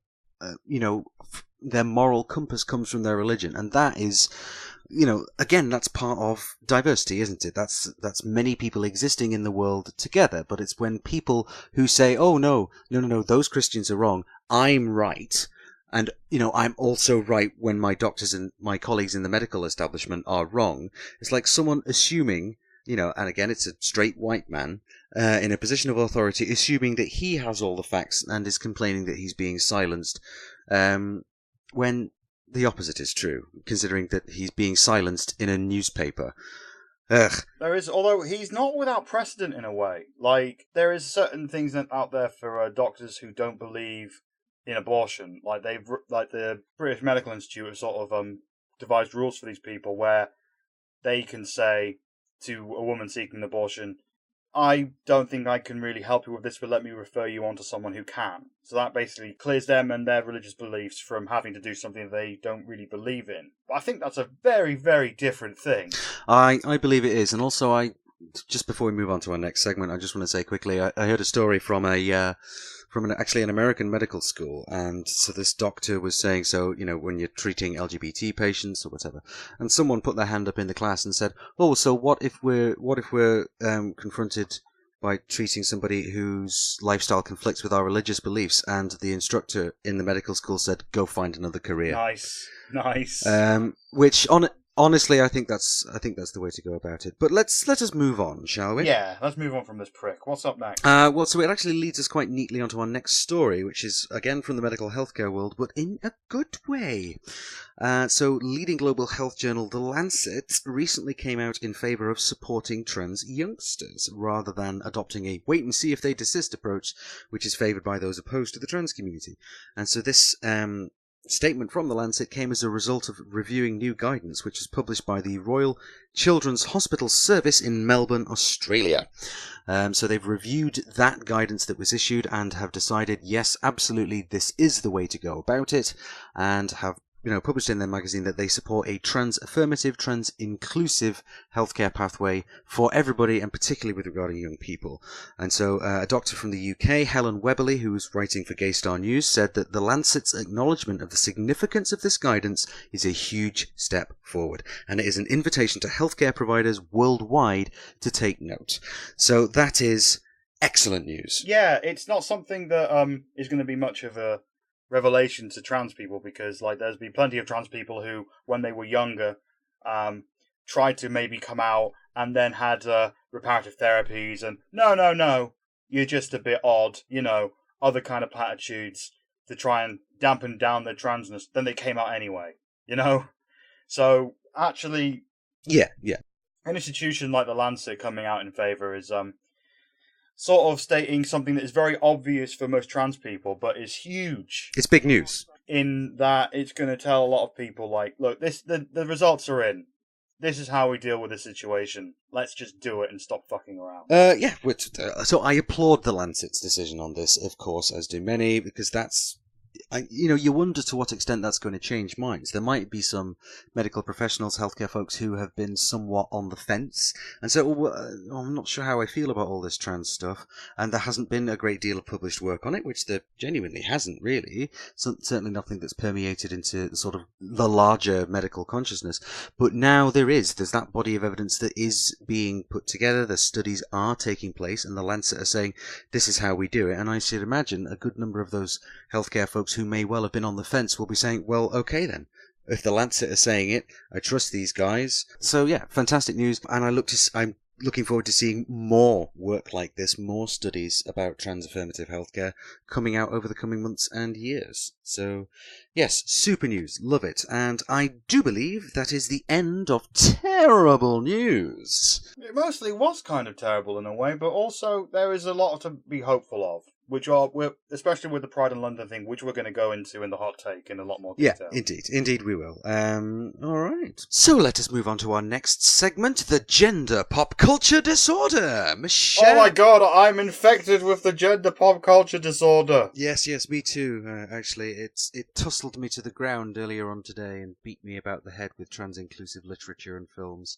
Their moral compass comes from their religion, and that is, again, that's part of diversity, isn't it? That's many people existing in the world together. But it's when people who say, oh, no, those Christians are wrong, I'm right. And, I'm also right when my doctors and my colleagues in the medical establishment are wrong. It's like someone assuming, and again, it's a straight white man in a position of authority, assuming that he has all the facts and is complaining that he's being silenced, when the opposite is true, considering that he's being silenced in a newspaper. Ugh. There is, although he's not without precedent in a way. Like, there is certain things out there for doctors who don't believe in abortion. Like, like the British Medical Institute have sort of devised rules for these people where they can say to a woman seeking an abortion, I don't think I can really help you with this, but let me refer you on to someone who can. So that basically clears them and their religious beliefs from having to do something they don't really believe in. But I think that's a very, very different thing. I believe it is, and also just before we move on to our next segment, I just want to say quickly, I heard a story from actually an American medical school, and so this doctor was saying, so, when you're treating LGBT patients or whatever, and someone put their hand up in the class and said, oh, so what if we're confronted by treating somebody whose lifestyle conflicts with our religious beliefs? And the instructor in the medical school said, go find another career. Nice. Which honestly, I think that's the way to go about it. But let us move on, shall we? Yeah, let's move on from this prick. What's up next? So it actually leads us quite neatly onto our next story, which is again from the medical healthcare world, but in a good way. So leading global health journal The Lancet recently came out in favour of supporting trans youngsters, rather than adopting a wait and see if they desist approach, which is favoured by those opposed to the trans community. And so this statement from The Lancet came as a result of reviewing new guidance, which was published by the Royal Children's Hospital Service in Melbourne, Australia. So they've reviewed that guidance that was issued and have decided, yes, absolutely, this is the way to go about it, and have published in their magazine that they support a trans-affirmative, trans-inclusive healthcare pathway for everybody, and particularly with regarding young people. And so a doctor from the UK, Helen Webberley, who was writing for Gaystar News, said that The Lancet's acknowledgement of the significance of this guidance is a huge step forward, and it is an invitation to healthcare providers worldwide to take note. So that is excellent news. Yeah, it's not something that is going to be much of a revelation to trans people, because there's been plenty of trans people who, when they were younger, tried to maybe come out and then had reparative therapies and no, you're just a bit odd, other kind of platitudes to try and dampen down their transness. Then they came out anyway, So actually, yeah, an institution like the Lancet coming out in favour is sort of stating something that is very obvious for most trans people, but is huge. It's big news. In that it's going to tell a lot of people, look, the results are in. This is how we deal with the situation. Let's just do it and stop fucking around. Yeah. So I applaud the Lancet's decision on this, of course, as do many, because that's... you wonder to what extent that's going to change minds. There might be some medical professionals, healthcare folks who have been somewhat on the fence, and so I'm not sure how I feel about all this trans stuff, and there hasn't been a great deal of published work on it, which there genuinely hasn't really. Certainly nothing that's permeated into sort of the larger medical consciousness. But now there's that body of evidence that is being put together, the studies are taking place, and the Lancet are saying this is how we do it, and I should imagine a good number of those healthcare folks who may well have been on the fence will be saying, well, okay then. If the Lancet are saying it, I trust these guys. So yeah, fantastic news. And I'm looking forward to seeing more work like this, more studies about trans-affirmative healthcare coming out over the coming months and years. So yes, super news. Love it. And I do believe that is the end of terrible news. It mostly was kind of terrible in a way, but also there is a lot to be hopeful of. Especially with the Pride in London thing, which we're going to go into in the hot take in a lot more detail. Yeah, indeed we will. All right. So let us move on to our next segment, the gender pop culture disorder. Michelle. Oh my god, I'm infected with the gender pop culture disorder. Yes, me too. Actually, it tussled me to the ground earlier on today and beat me about the head with trans-inclusive literature and films.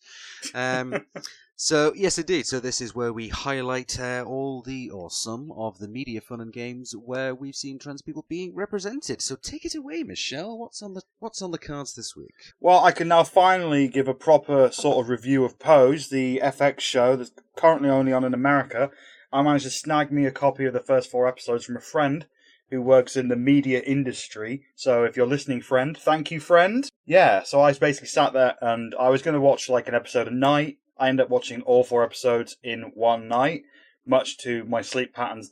So, yes, indeed. So this is where we highlight some of the media fun and games where we've seen trans people being represented. So take it away, Michelle. What's on the cards this week? Well, I can now finally give a proper sort of review of Pose, the FX show that's currently only on in America. I managed to snag me a copy of the first 4 episodes from a friend who works in the media industry. So if you're listening, friend, thank you, friend. Yeah, so I basically sat there and I was going to watch an episode a night. I ended up watching all 4 episodes in one night, much to my sleep pattern's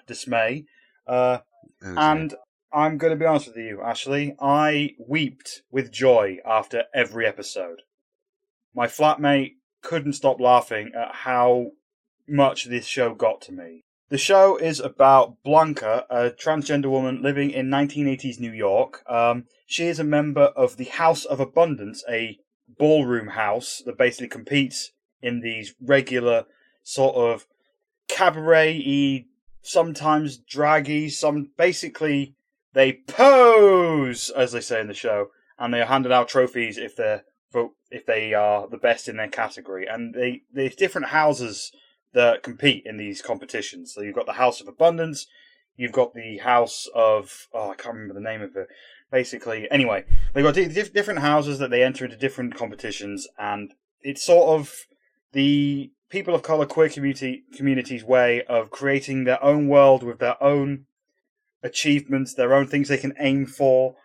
dismay. And I'm going to be honest with you, Ashleigh. I wept with joy after every episode. My flatmate couldn't stop laughing at how much this show got to me. The show is about Blanca, a transgender woman living in 1980s New York. She is a member of the House of Abundance, a ballroom house that basically competes in these regular sort of cabaret-y, sometimes draggy, basically they pose, as they say in the show, and they are handed out trophies if they are the best in their category. And there's different houses that compete in these competitions. So you've got the House of Abundance, you've got the House of... I can't remember the name of it. Basically, anyway, they've got different houses that they enter into different competitions, and it's sort of the people of colour queer community's way of creating their own world with their own achievements, their own things they can aim for,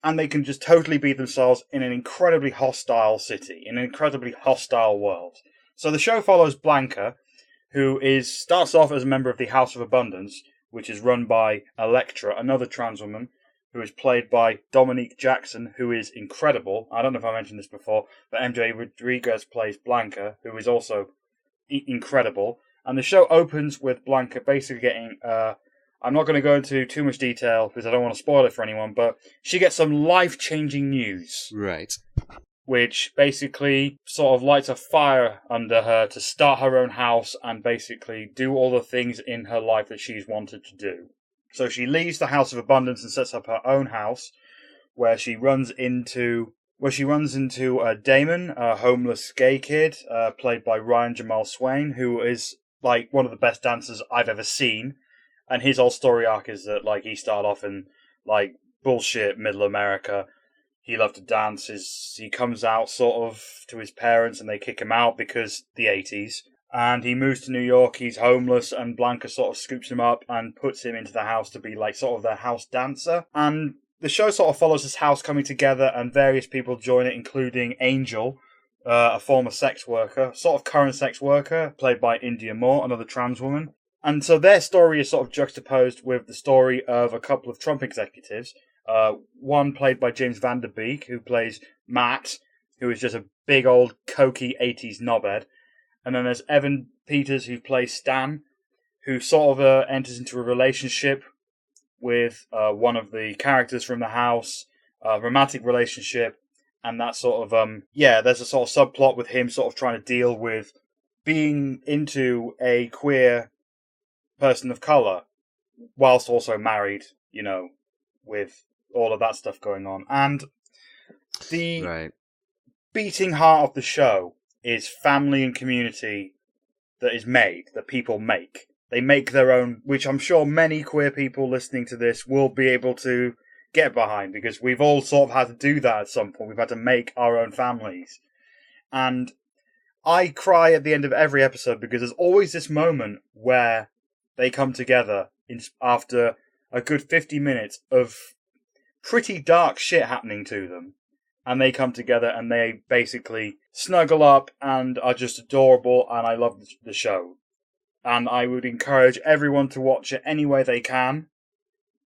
and they can just totally be themselves in an incredibly hostile city, in an incredibly hostile world. So the show follows Blanca, who starts off as a member of the House of Abundance, which is run by Electra, another trans woman, who is played by Dominique Jackson, who is incredible. I don't know if I mentioned this before, but MJ Rodriguez plays Blanca, who is also incredible. And the show opens with Blanca basically getting... I'm not going to go into too much detail because I don't want to spoil it for anyone, but she gets some life-changing news. Right. Which basically sort of lights a fire under her to start her own house and basically do all the things in her life that she's wanted to do. So she leaves the House of Abundance and sets up her own house, where she runs into Damon, a homeless gay kid, played by Ryan Jamal Swain, who is like one of the best dancers I've ever seen. And his whole story arc is that like he started off in like bullshit middle America. He loved to dance. He comes out sort of to his parents and they kick him out because the 80s. And he moves to New York. He's homeless, and Blanca sort of scoops him up and puts him into the house to be like sort of their house dancer. And the show sort of follows this house coming together, and various people join it, including Angel, a former sex worker, sort of current sex worker, played by India Moore, another trans woman. And so their story is sort of juxtaposed with the story of a couple of Trump executives. One played by James Van Der Beek, who plays Matt, who is just a big old cokey 80s knobhead. And then there's Evan Peters, who plays Stan, who sort of enters into a relationship with one of the characters from the house, a romantic relationship, and that sort of, there's a sort of subplot with him sort of trying to deal with being into a queer person of colour, whilst also married, with all of that stuff going on. And the beating heart of the show is family and community that people make. They make their own, which I'm sure many queer people listening to this will be able to get behind, because we've all sort of had to do that at some point. We've had to make our own families. And I cry at the end of every episode because there's always this moment where they come together after a good 50 minutes of pretty dark shit happening to them. And they come together and they basically snuggle up and are just adorable, and I love the show. And I would encourage everyone to watch it any way they can.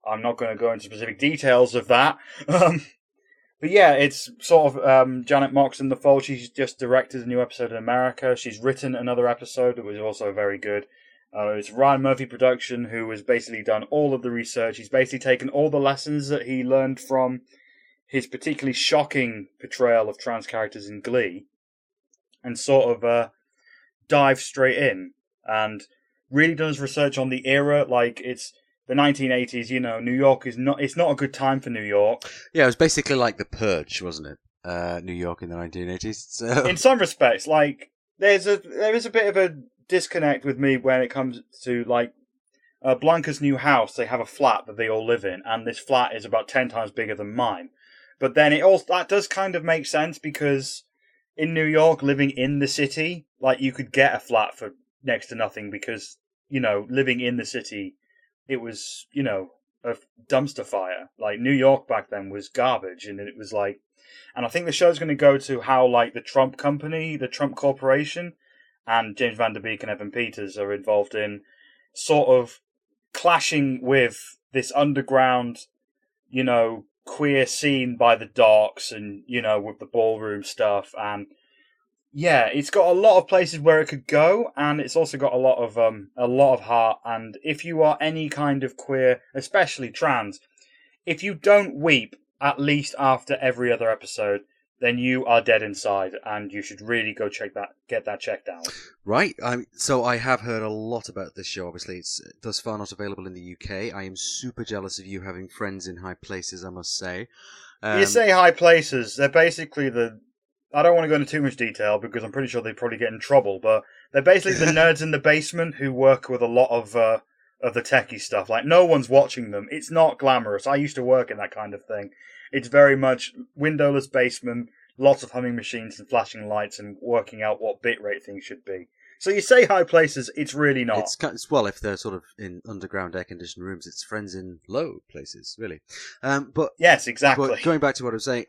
I'm not going to go into specific details of that. But yeah, it's sort of Janet Mock's in the fold. She's just directed a new episode in America. She's written another episode that was also very good. It's Ryan Murphy production, who has basically done all of the research. He's basically taken all the lessons that he learned from his particularly shocking portrayal of trans characters in Glee, and sort of dive straight in and really done his research on the era. Like, it's the 1980s, New York it's not a good time for New York. Yeah, it was basically like The Purge, wasn't it? New York in the 1980s. So. In some respects, like, there is a bit of a disconnect with me when it comes to, like, Blanca's new house. They have a flat that they all live in, and this flat is about 10 times bigger than mine. But then that does kind of make sense, because in New York, living in the city, like, you could get a flat for next to nothing, because, living in the city, it was, a dumpster fire. Like, New York back then was garbage, and it was like... And I think the show's going to go to how, like, the Trump company, the Trump Corporation, and James Van Der Beek and Evan Peters are involved in sort of clashing with this underground, queer scene by the docks, and, with the ballroom stuff. And Yeah, it's got a lot of places where it could go, and it's also got a lot of heart. And if you are any kind of queer, especially trans, if you don't weep at least after every other episode, then you are dead inside, and you should really go get that checked out. Right. So I have heard a lot about this show. Obviously, it's thus far not available in the UK. I am super jealous of you having friends in high places, I must say. You say high places, they're basically I don't want to go into too much detail because I'm pretty sure they'd probably get in trouble, but they're basically the nerds in the basement who work with a lot of the techie stuff. Like, no one's watching them. It's not glamorous. I used to work in that kind of thing. It's very much windowless basement, lots of humming machines and flashing lights and working out what bitrate things should be. So you say high places, it's really not. Well, if they're sort of in underground air-conditioned rooms, it's friends in low places, really. But yes, exactly. But going back to what I was saying,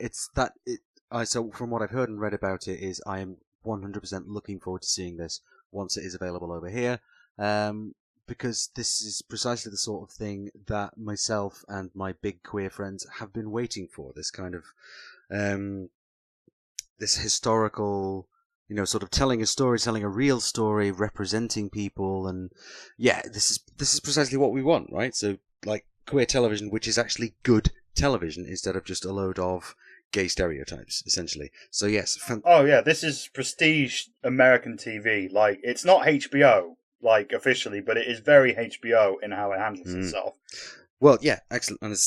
so from what I've heard and read about it, is I am 100% looking forward to seeing this once it is available over here. Because this is precisely the sort of thing that myself and my big queer friends have been waiting for. This kind of this historical, sort of telling a story, telling a real story, representing people, and yeah, this is precisely what we want, right? So, like, queer television, which is actually good television instead of just a load of gay stereotypes, essentially. So yes. Oh yeah, this is prestige American TV. Like, it's not HBO. Like, officially, but it is very HBO in how it handles itself. Well, yeah, excellent. And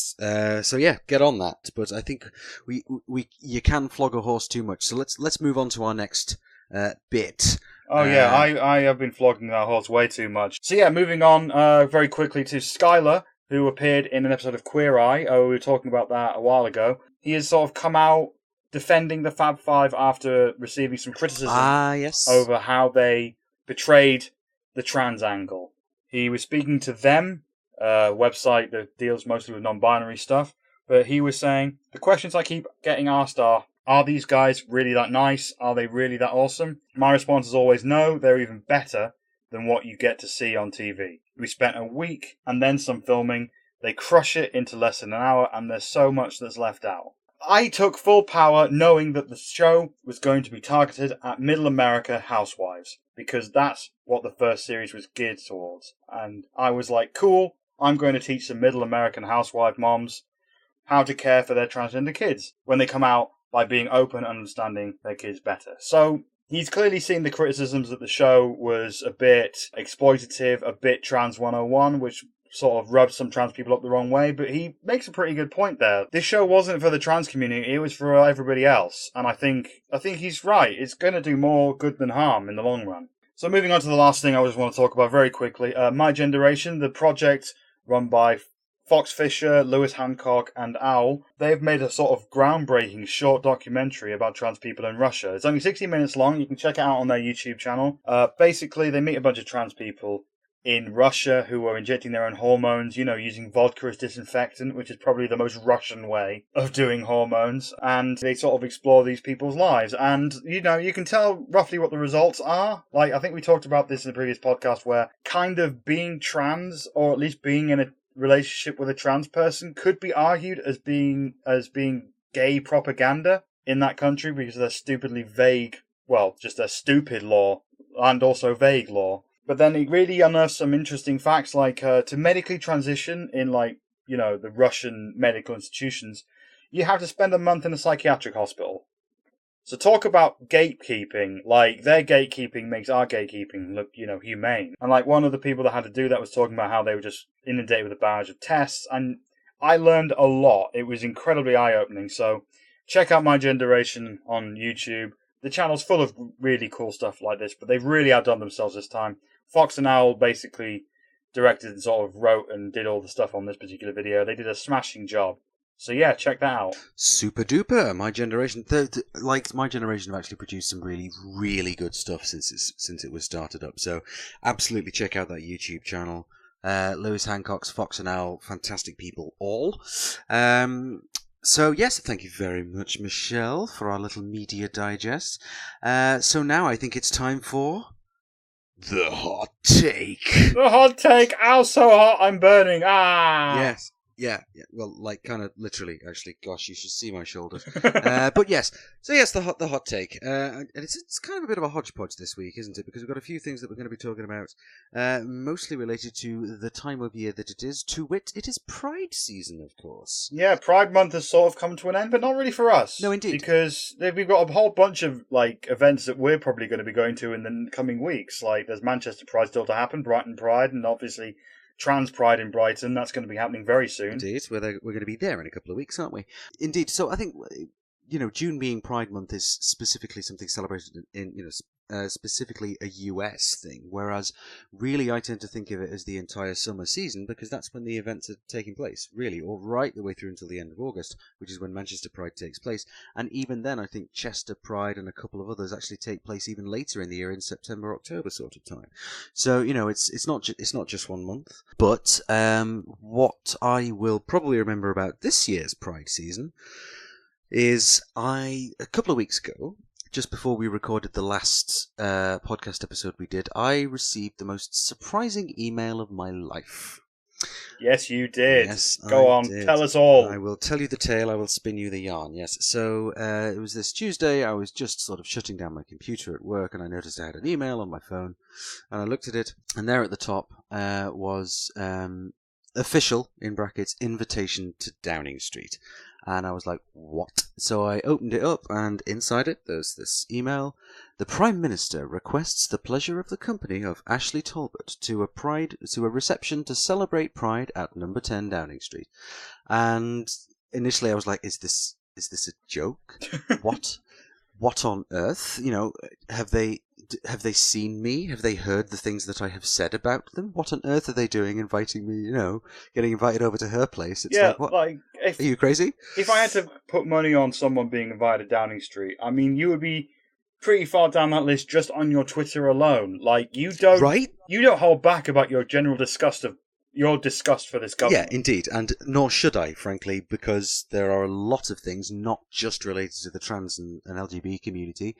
so yeah, get on that. But I think you can flog a horse too much. So let's move on to our next bit. Oh yeah, I have been flogging that horse way too much. So yeah, moving on very quickly to Skylar, who appeared in an episode of Queer Eye. Oh, we were talking about that a while ago. He has sort of come out defending the Fab Five after receiving some criticism over how they betrayed the trans angle. He was speaking to them, a website that deals mostly with non-binary stuff, but he was saying, the questions I keep getting asked are these guys really that nice? Are they really that awesome? My response is always no, they're even better than what you get to see on TV. We spent a week and then some filming. They crush it into less than an hour, and there's so much that's left out. I took full power knowing that the show was going to be targeted at middle America housewives, because that's what the first series was geared towards. And I was like, cool, I'm going to teach some middle American housewife moms how to care for their transgender kids when they come out by being open and understanding their kids better. So he's clearly seen the criticisms that the show was a bit exploitative, a bit trans 101, which sort of rubs some trans people up the wrong way, but he makes a pretty good point there. This show wasn't for the trans community, it was for everybody else, and I think he's right. It's going to do more good than harm in the long run. So moving on to the last thing I just want to talk about very quickly, My Generation, the project run by Fox Fisher, Lewis Hancock, and Owl, they've made a sort of groundbreaking short documentary about trans people in Russia. It's only 60 minutes long, you can check it out on their YouTube channel. Basically, they meet a bunch of trans people in Russia who are injecting their own hormones, using vodka as disinfectant, which is probably the most Russian way of doing hormones. And they sort of explore these people's lives. And, you can tell roughly what the results are. Like, I think we talked about this in the previous podcast, where kind of being trans, or at least being in a relationship with a trans person, could be argued as being gay propaganda in that country, because of their stupidly vague, just their stupid law, and also vague law. But then it really unearths some interesting facts, like to medically transition in, the Russian medical institutions, you have to spend a month in a psychiatric hospital. So talk about gatekeeping. Like, their gatekeeping makes our gatekeeping look, humane. And one of the people that had to do that was talking about how they were just inundated with a barrage of tests. And I learned a lot. It was incredibly eye-opening. So check out My Generation on YouTube. The channel's full of really cool stuff like this, but they've really outdone themselves this time. Fox and Owl basically directed and sort of wrote and did all the stuff on this particular video. They did a smashing job. So yeah, check that out. Super duper. My Generation, My Generation have actually produced some really, really good stuff since it was started up. So absolutely check out that YouTube channel. Lewis Hancock's Fox and Owl, fantastic people all. So yes, thank you very much, Michelle, for our little media digest. So now I think it's time for the hot take. The hot take. Ow, so hot, I'm burning. Yes. Yeah, well, like kind of literally, actually. Gosh, you should see my shoulders. But yes, so yes, the hot take, and it's kind of a bit of a hodgepodge this week, isn't it? Because we've got a few things that we're going to be talking about, mostly related to the time of year that it is. To wit, it is Pride season, of course. Yeah, Pride Month has sort of come to an end, but not really for us. No, indeed. Because we've got a whole bunch of like events that we're probably going to be going to in the coming weeks. Like there's Manchester Pride still to happen, Brighton Pride, and obviously Trans Pride in Brighton. That's going to be happening very soon. Indeed, we're going to be there in a couple of weeks, aren't we? Indeed. So I think, June being Pride Month is specifically something celebrated specifically a US thing, whereas really I tend to think of it as the entire summer season because that's when the events are taking place, really, or right the way through until the end of August, which is when Manchester Pride takes place. And even then, I think Chester Pride and a couple of others actually take place even later in the year, in September, October sort of time. So it's not just 1 month. But what I will probably remember about this year's Pride season is a couple of weeks ago, just before we recorded the last podcast episode we did, I received the most surprising email of my life. Yes, you did. Yes, Go on, tell us all. I will tell you the tale, I will spin you the yarn, yes. So, it was this Tuesday, I was just sort of shutting down my computer at work, and I noticed I had an email on my phone, and I looked at it, and there at the top was official, in brackets, invitation to Downing Street. And I was like, what? So I opened it up, and inside it, there's this email. The Prime Minister requests the pleasure of the company of Ashleigh Talbot to a reception to celebrate Pride at number 10 Downing Street. And initially I was like, is this a joke? What on earth? Have they seen me? Have they heard the things that I have said about them? What on earth are they doing inviting me, getting invited over to her place? It's like, what? Like, Are you crazy? If I had to put money on someone being invited to Downing Street, I mean, you would be pretty far down that list just on your Twitter alone. Like, you don't hold back about your general disgust for this government. Yeah, indeed, and nor should I, frankly, because there are a lot of things, not just related to the trans and LGBT community,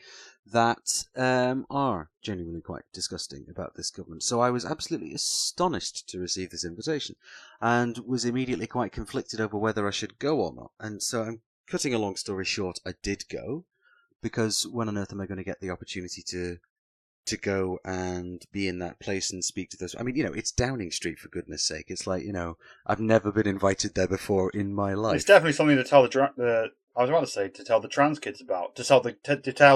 that are genuinely quite disgusting about this government. So I was absolutely astonished to receive this invitation, and was immediately quite conflicted over whether I should go or not. And so I'm cutting a long story short, I did go, because when on earth am I going to get the opportunity to go and be in that place and speak to those? I mean, it's Downing Street, for goodness sake. It's like, I've never been invited there before in my life. It's definitely something to tell to tell the trans kids about, to tell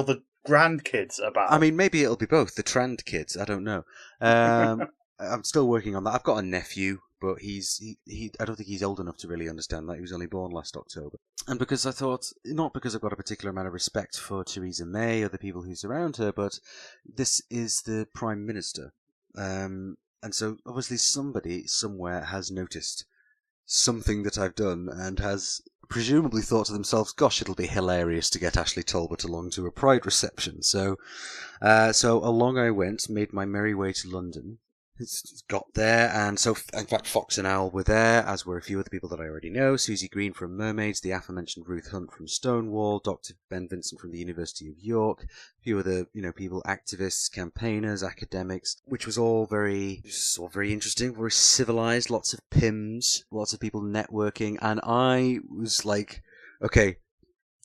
the grandkids about. I mean, maybe it'll be both, the trans kids, I don't know. I'm still working on that. I've got a nephew, but I don't think he's old enough to really understand that. He was only born last October. And because I thought, not because I've got a particular amount of respect for Theresa May or the people who surround her, but this is the Prime Minister. And so obviously somebody somewhere has noticed something that I've done and has presumably thought to themselves, gosh, it'll be hilarious to get Ashleigh Talbot along to a Pride reception. So along I went, made my merry way to London. Got there, and so, in fact, Fox and Owl were there, as were a few other people that I already know. Susie Green from Mermaids, the aforementioned Ruth Hunt from Stonewall, Dr. Ben Vincent from the University of York, a few other, people, activists, campaigners, academics, which was all very interesting, very civilized, lots of PIMs, lots of people networking, and I was like, okay,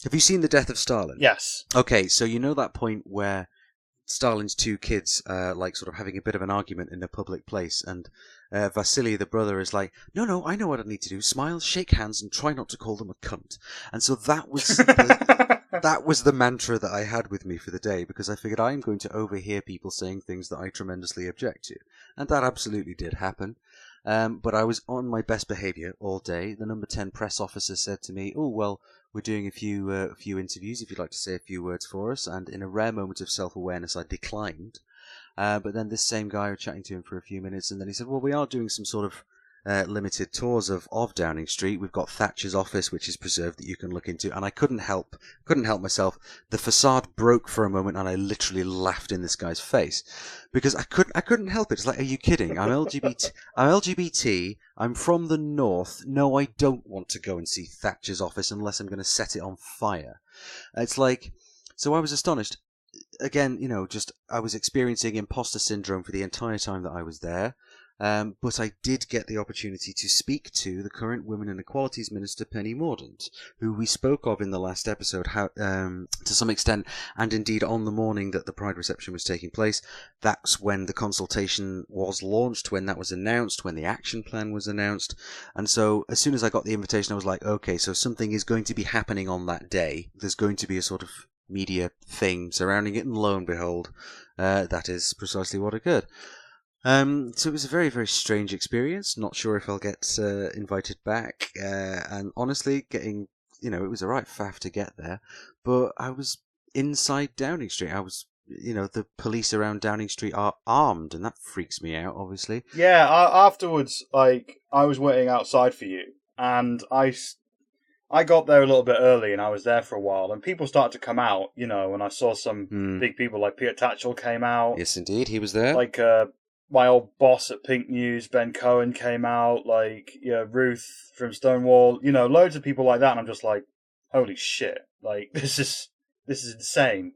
have you seen The Death of Stalin? Yes. Okay, so you know that point where Stalin's two kids sort of having a bit of an argument in a public place, and Vasily, the brother, is like, no, I know what I need to do. Smile, shake hands, and try not to call them a cunt. And so that was that was the mantra that I had with me for the day, because I figured I'm going to overhear people saying things that I tremendously object to. And that absolutely did happen. But I was on my best behaviour all day. The number 10 press officer said to me, oh, well, we're doing a few interviews, if you'd like to say a few words for us. And in a rare moment of self-awareness, I declined. But then this same guy, was chatting to him for a few minutes, and then he said, well, we are doing some sort of limited tours of Downing Street. We've got Thatcher's office, which is preserved, that you can look into. And I couldn't help myself. The facade broke for a moment, and I literally laughed in this guy's face because I couldn't help it. It's like, are you kidding? I'm LGBT. I'm from the north. No, I don't want to go and see Thatcher's office unless I'm going to set it on fire. It's like, so I was astonished. Again, I was experiencing imposter syndrome for the entire time that I was there. But I did get the opportunity to speak to the current Women and Equalities Minister, Penny Mordaunt, who we spoke of in the last episode, to some extent, and indeed on the morning that the Pride reception was taking place. That's when the consultation was launched, when that was announced, when the action plan was announced. And so as soon as I got the invitation, I was like, okay, so something is going to be happening on that day. There's going to be a sort of media thing surrounding it, and lo and behold, that is precisely what occurred. So it was a very, very strange experience. Not sure if I'll get invited back. And honestly, it was a right faff to get there. But I was inside Downing Street. The police around Downing Street are armed, and that freaks me out, obviously. Yeah, afterwards, I was waiting outside for you, and I got there a little bit early, and I was there for a while, and people started to come out, and I saw some big people, like Peter Tatchell came out. Yes, indeed, he was there. Like, my old boss at Pink News, Ben Cohen, came out, like, Ruth from Stonewall, loads of people like that, and I'm just like, holy shit, like, this is insane.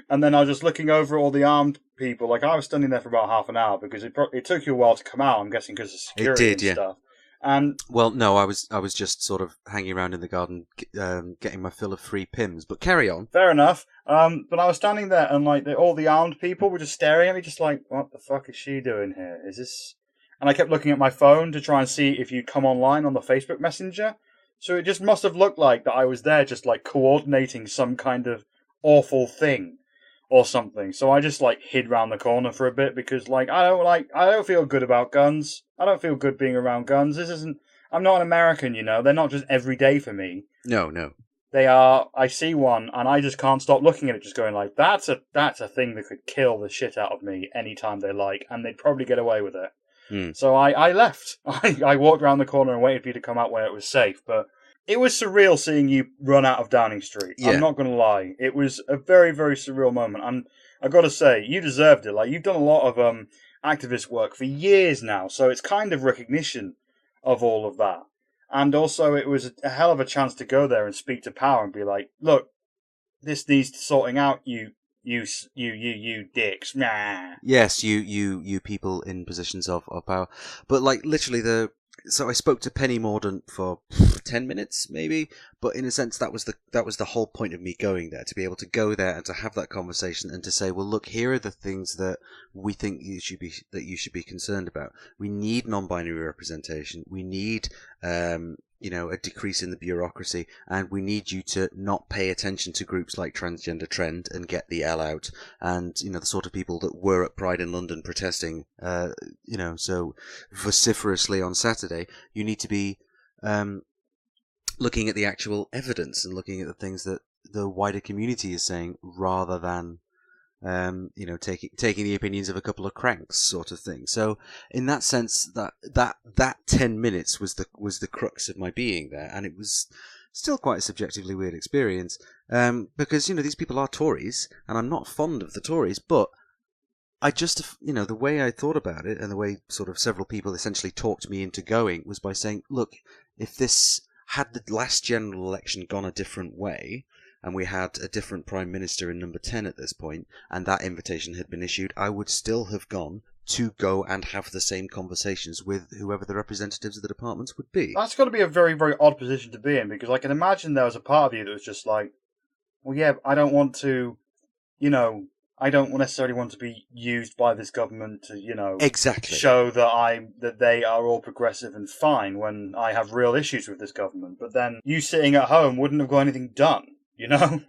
And then I was just looking over all the armed people, like, I was standing there for about half an hour, because it took you a while to come out, I'm guessing, because of security and stuff. And well, no, I was just sort of hanging around in the garden, getting my fill of free Pims, but carry on. Fair enough. But I was standing there, and like all the armed people were just staring at me, just like, "What the fuck is she doing here? Is this?" And I kept looking at my phone to try and see if you'd come online on the Facebook Messenger. So it just must have looked like that I was there, just like coordinating some kind of awful thing or something. So I just like hid round the corner for a bit because I don't feel good about guns. I don't feel good being around guns. I'm not an American, They're not just every day for me. No. They are. I see one, and I just can't stop looking at it, just going like, that's a thing that could kill the shit out of me anytime they like, and they'd probably get away with it. So I left. I walked around the corner and waited for you to come out when it was safe, but it was surreal seeing you run out of Downing Street. Yeah. I'm not going to lie. It was a very, very surreal moment, and I got to say, you deserved it. Like, you've done a lot of activist work for years now, so it's kind of recognition of all of that. And also, it was a hell of a chance to go there and speak to power and be like, look, this needs sorting out, you dicks. Nah. Yes, you people in positions of power. But, like, literally so I spoke to Penny Mordaunt for 10 minutes, maybe, but in a sense that was the whole point of me going there, to be able to go there and to have that conversation and to say, well, look, here are the things that we think you should be concerned about. We need non-binary representation. We need a decrease in the bureaucracy, and we need you to not pay attention to groups like Transgender Trend and Get the L Out, and the sort of people that were at Pride in London protesting, so vociferously on Saturday. You need to be looking at the actual evidence and looking at the things that the wider community is saying, rather than taking the opinions of a couple of cranks, sort of thing. So in that sense, that 10 minutes was the crux of my being there, and it was still quite a subjectively weird experience, because these people are Tories, and I'm not fond of the Tories, but I just, the way I thought about it, and the way sort of several people essentially talked me into going, was by saying, look, if this had the last general election gone a different way, and we had a different Prime Minister in number 10 at this point, and that invitation had been issued, I would still have gone to go and have the same conversations with whoever the representatives of the departments would be. That's got to be a very, very odd position to be in, because I can imagine there was a part of you that was just like, well, yeah, I don't want to, I don't necessarily want to be used by this government to, exactly show that they are all progressive and fine when I have real issues with this government. But then you sitting at home wouldn't have got anything done.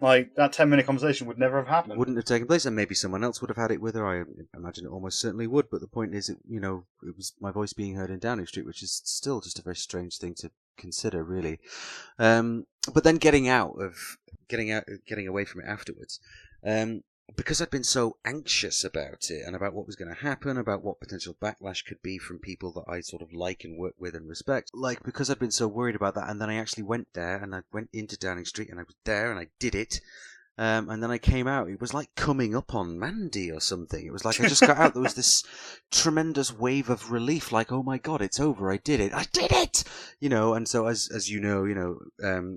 Like, that 10-minute conversation would never have happened. Wouldn't have taken place, and maybe someone else would have had it with her. I imagine it almost certainly would, but the point is, it was my voice being heard in Downing Street, which is still just a very strange thing to consider, really. But then getting away from it afterwards, because I'd been so anxious about it and about what was going to happen, about what potential backlash could be from people that I sort of like and work with and respect, because I'd been so worried about that, and then I actually went there, and I went into Downing Street, and I was there, and I did it, and then I came out. It was like coming up on Mandy or something. It was like I just got out. There was this tremendous wave of relief, like, oh my God, it's over. I did it. And so as you know,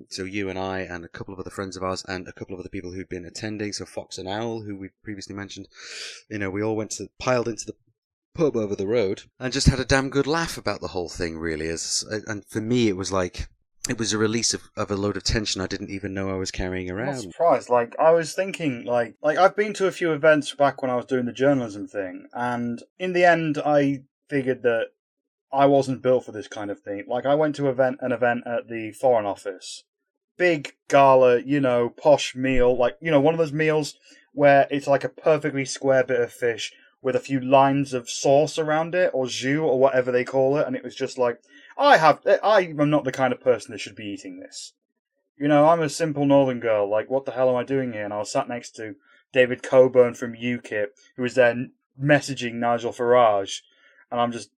so you and I and a couple of other friends of ours and a couple of other people who'd been attending, so Fox and Owl, who we previously mentioned, we all piled into the pub over the road and just had a damn good laugh about the whole thing, really. And for me, it was like, it was a release of a load of tension I didn't even know I was carrying I'm not around. surprised. Like, I was thinking, like I've been to a few events back when I was doing the journalism thing, and in the end, I figured that I wasn't built for this kind of thing. Like, I went to an event at the Foreign Office. Big gala, posh meal. Like, one of those meals where it's like a perfectly square bit of fish with a few lines of sauce around it, or jus, or whatever they call it. And it was just like, I am not the kind of person that should be eating this. I'm a simple northern girl. Like, what the hell am I doing here? And I was sat next to David Coburn from UKIP, who was there messaging Nigel Farage. And I'm just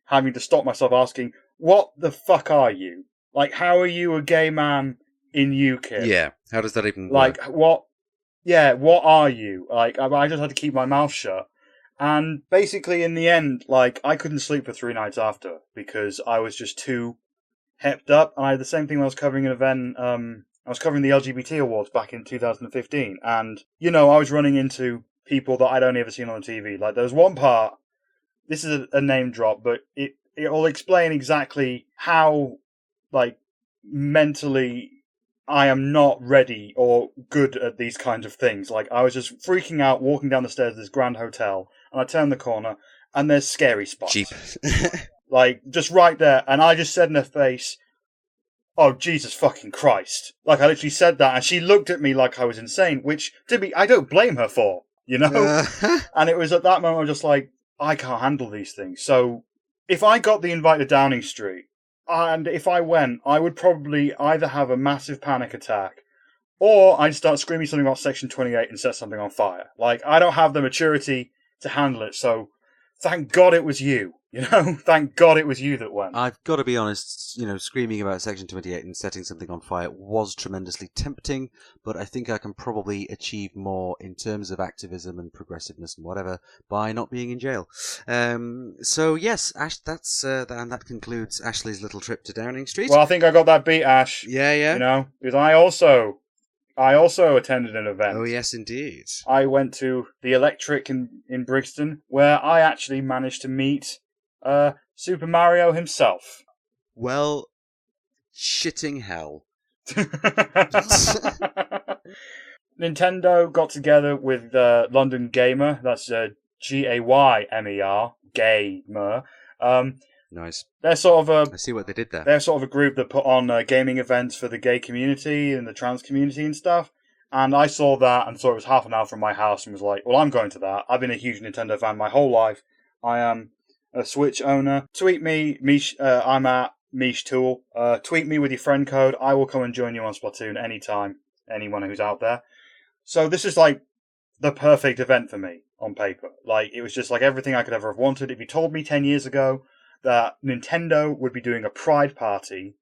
having to stop myself asking, what the fuck are you? Like, how are you a gay man in UKIP? Yeah, how does that even Like, work? what are you? Like, I just had to keep my mouth shut. And basically, in the end, like, I couldn't sleep for 3 nights after because I was just too hepped up. And I had the same thing when I was covering an event. I was covering the LGBT awards back in 2015. And, I was running into people that I'd only ever seen on the TV. Like, there was one part, this is a name drop, but it will explain exactly how, like, mentally I am not ready or good at these kinds of things. Like, I was just freaking out walking down the stairs of this grand hotel, and I turned the corner, and there's Scary Spot. Cheap. Like, just right there, and I just said in her face, oh, Jesus fucking Christ. Like, I literally said that, and she looked at me like I was insane, which, I don't blame her for, And it was at that moment I was just like, I can't handle these things. So, if I got the invite to Downing Street, and if I went, I would probably either have a massive panic attack, or I'd start screaming something about Section 28 and set something on fire. Like, I don't have the maturity to handle it, so thank God it was you. Thank God it was you that went. I've got to be honest, screaming about Section 28 and setting something on fire was tremendously tempting, but I think I can probably achieve more in terms of activism and progressiveness and whatever by not being in jail. So yes, Ash, that's and that concludes Ashleigh's little trip to Downing Street. Well, I think I got that beat, Ash. Yeah. Because I also attended an event. Oh, yes, indeed. I went to the Electric in Brixton, where I actually managed to meet Super Mario himself. Well, shitting hell. Nintendo got together with London Gamer, that's Gaymer, Gamer. Nice. They're sort of I see what they did there. They're sort of a group that put on gaming events for the gay community and the trans community and stuff. And I saw that and saw it was half an hour from my house and was like, well, I'm going to that. I've been a huge Nintendo fan my whole life. I am a Switch owner. Tweet me, Mish, I'm at Mish Tool. Tweet me with your friend code. I will come and join you on Splatoon anytime, anyone who's out there. So this is like the perfect event for me on paper. Like, it was just like everything I could ever have wanted. If you told me 10 years ago that Nintendo would be doing a pride party,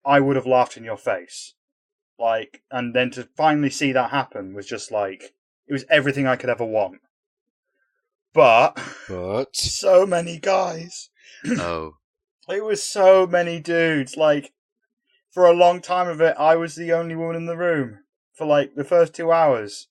I would have laughed in your face. Like, and then to finally see that happen was just like, it was everything I could ever want. But so many guys. Oh. It was so many dudes. Like, for a long time of it, I was the only woman in the room for like the first 2 hours.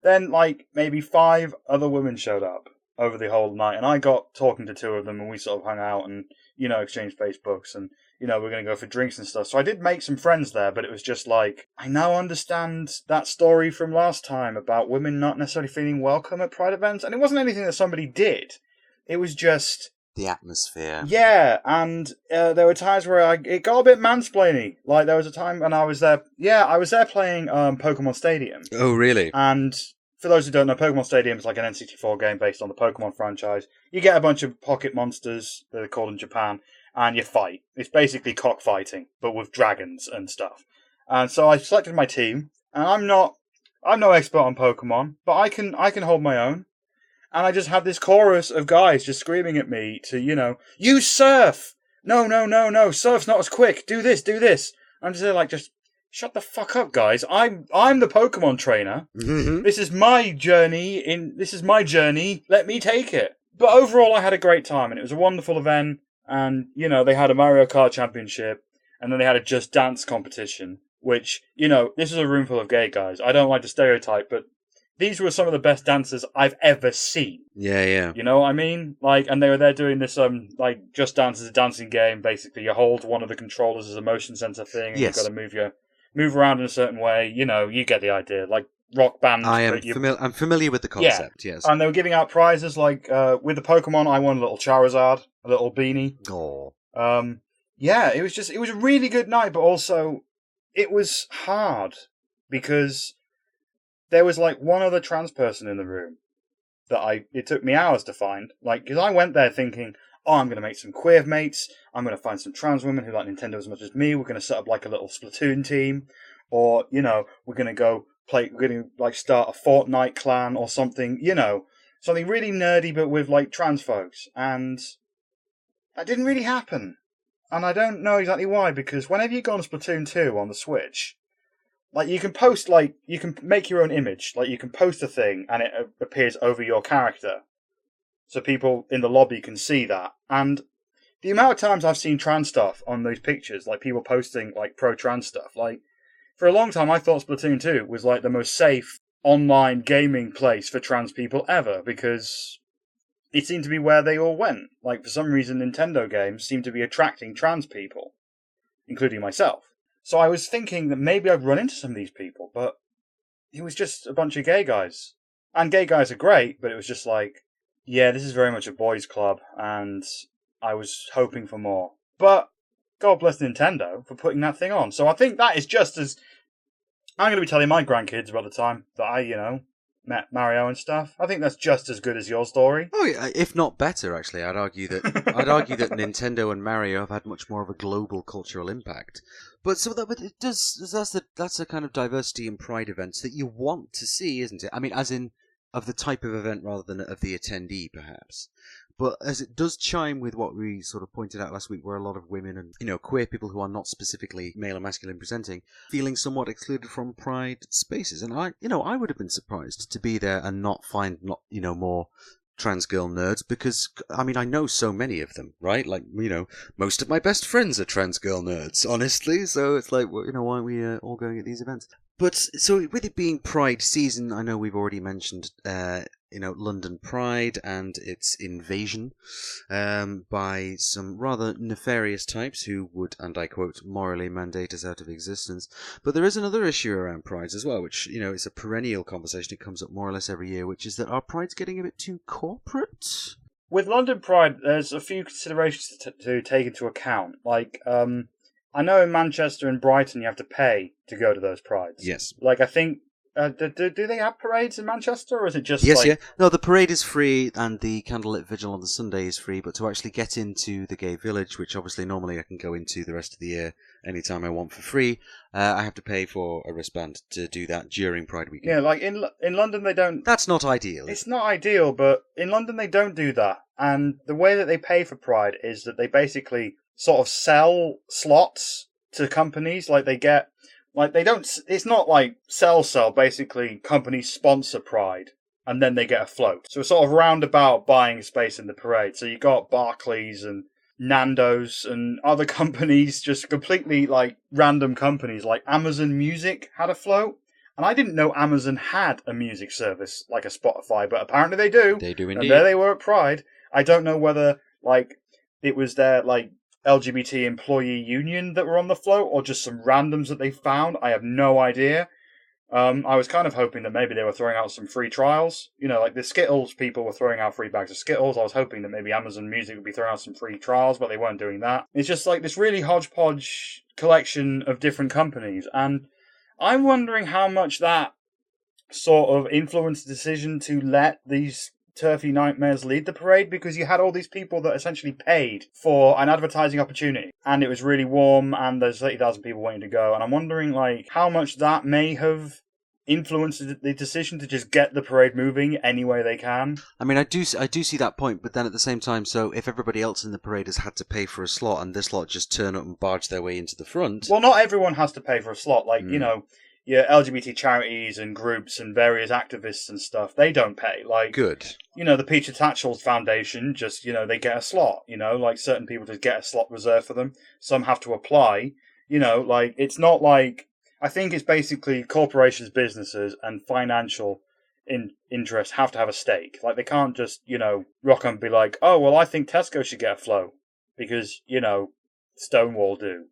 Then, like, maybe 5 other women showed up over the whole night, and I got talking to 2 of them, and we sort of hung out and, exchanged Facebooks, and, we're going to go for drinks and stuff. So I did make some friends there, but it was just like, I now understand that story from last time about women not necessarily feeling welcome at Pride events, and it wasn't anything that somebody did. It was just the atmosphere. Yeah, and there were times where it got a bit mansplaining. Like, there was a time when I was there playing Pokémon Stadium. Oh, really? And for those who don't know, Pokémon Stadium is like an N64 game based on the Pokémon franchise. You get a bunch of pocket monsters, they're called in Japan, and you fight. It's basically cockfighting, but with dragons and stuff. And so I selected my team, and I'm no expert on Pokémon, but I can hold my own. And I just had this chorus of guys just screaming at me to, use surf! No, surf's not as quick, do this. I'm just there like, just shut the fuck up, guys. I'm the Pokemon trainer. Mm-hmm. This is my journey, let me take it. But overall, I had a great time, and it was a wonderful event, and, they had a Mario Kart championship, and then they had a Just Dance competition, which, this is a room full of gay guys. I don't like to stereotype, but these were some of the best dancers I've ever seen. Yeah, yeah. You know what I mean? Like, and they were there doing this, like, Just Dance is a dancing game. Basically, you hold one of the controllers as a motion sensor thing, and Yes. you've got to move around in a certain way. You know, you get the idea. Like Rock Band. I'm familiar with the concept. Yes. And they were giving out prizes. Like with the Pokemon, I won a little Charizard, a little beanie. Oh. Yeah, it was a really good night, but also it was hard because there was like one other trans person in the room that it took me hours to find. Like, because I went there thinking, oh, I'm going to make some queer mates. I'm going to find some trans women who like Nintendo as much as me. We're going to set up like a little Splatoon team, or you know, we're going to go play. We're going to like start a Fortnite clan or something. You know, something really nerdy, but with like trans folks. And that didn't really happen. And I don't know exactly why, because whenever you go on Splatoon 2 on the Switch, like, you can post, like, you can make your own image. Like, you can post a thing, and it appears over your character. So people in the lobby can see that. And the amount of times I've seen trans stuff on those pictures, like, people posting, like, pro-trans stuff, like, for a long time I thought Splatoon 2 was, like, the most safe online gaming place for trans people ever, because it seemed to be where they all went. Like, for some reason, Nintendo games seem to be attracting trans people, including myself. So I was thinking that maybe I'd run into some of these people, but it was just a bunch of gay guys. And gay guys are great, but it was just like, yeah, this is very much a boys' club, and I was hoping for more. But God bless Nintendo for putting that thing on. So I think that is just as... I'm going to be telling my grandkids about the time that I, you know, met Mario and stuff. I think that's just as good as your story. Oh yeah, if not better, actually. I'd argue that Nintendo and Mario have had much more of a global cultural impact. But it does. That's a kind of diversity and pride events that you want to see, isn't it? I mean, as in of the type of event rather than of the attendee, perhaps. But as it does chime with what we sort of pointed out last week, where a lot of women and, you know, queer people who are not specifically male or masculine presenting, feeling somewhat excluded from pride spaces. And I would have been surprised to be there and not find more trans girl nerds, because, I mean, I know so many of them, right? Like, you know, most of my best friends are trans girl nerds, honestly. So it's like, well, you know, why are we all going at these events? But so with it being Pride season, I know we've already mentioned, London Pride and its invasion by some rather nefarious types who would, and I quote, morally mandate us out of existence. But there is another issue around Prides as well, which, you know, is a perennial conversation. It comes up more or less every year, which is that our Pride's getting a bit too corporate. With London Pride, there's a few considerations to take into account. Like, I know in Manchester and Brighton you have to pay to go to those prides. Yes. Like, I think, do they have parades in Manchester, or is it just Yes, yeah. No, the parade is free, and the candlelit vigil on the Sunday is free, but to actually get into the gay village, which obviously normally I can go into the rest of the year anytime I want for free, I have to pay for a wristband to do that during Pride weekend. Yeah, like in London they don't... That's not ideal. It's not ideal, but in London they don't do that. And the way that they pay for Pride is that they basically sort of sell slots to companies. Like, they get... Like, they don't... It's not like sell. Basically, companies sponsor Pride, and then they get a float. So it's sort of roundabout buying space in the parade. So you got Barclays and Nando's and other companies, just completely, like, random companies. Like, Amazon Music had a float. And I didn't know Amazon had a music service like a Spotify, but apparently they do. They do indeed. And there they were at Pride. I don't know whether, like, it was their, like, LGBT employee union that were on the float, or just some randoms that they found. I have no idea. I was kind of hoping that maybe they were throwing out some free trials. You know, like the Skittles people were throwing out free bags of Skittles. I was hoping that maybe Amazon Music would be throwing out some free trials, but they weren't doing that. It's just like this really hodgepodge collection of different companies, and I'm wondering how much that sort of influenced the decision to let these turfy nightmares lead the parade, because you had all these people that essentially paid for an advertising opportunity, and it was really warm, and there's 30,000 people waiting to go, and I'm wondering, like, how much that may have influenced the decision to just get the parade moving any way they can. I mean, I do see that point, but then at the same time, so if everybody else in the parade has had to pay for a slot, and this lot just turn up and barge their way into the front... Well, not everyone has to pay for a slot. Like, you know, your LGBT charities and groups and various activists and stuff, they don't pay. Like, good. You know, the Peter Tatchell's Foundation, just, you know, they get a slot. You know, like, certain people just get a slot reserved for them. Some have to apply. You know, like, it's not like... I think it's basically corporations, businesses, and financial interest have to have a stake. Like, they can't just, rock and be like, oh, well, I think Tesco should get a flow because, Stonewall do.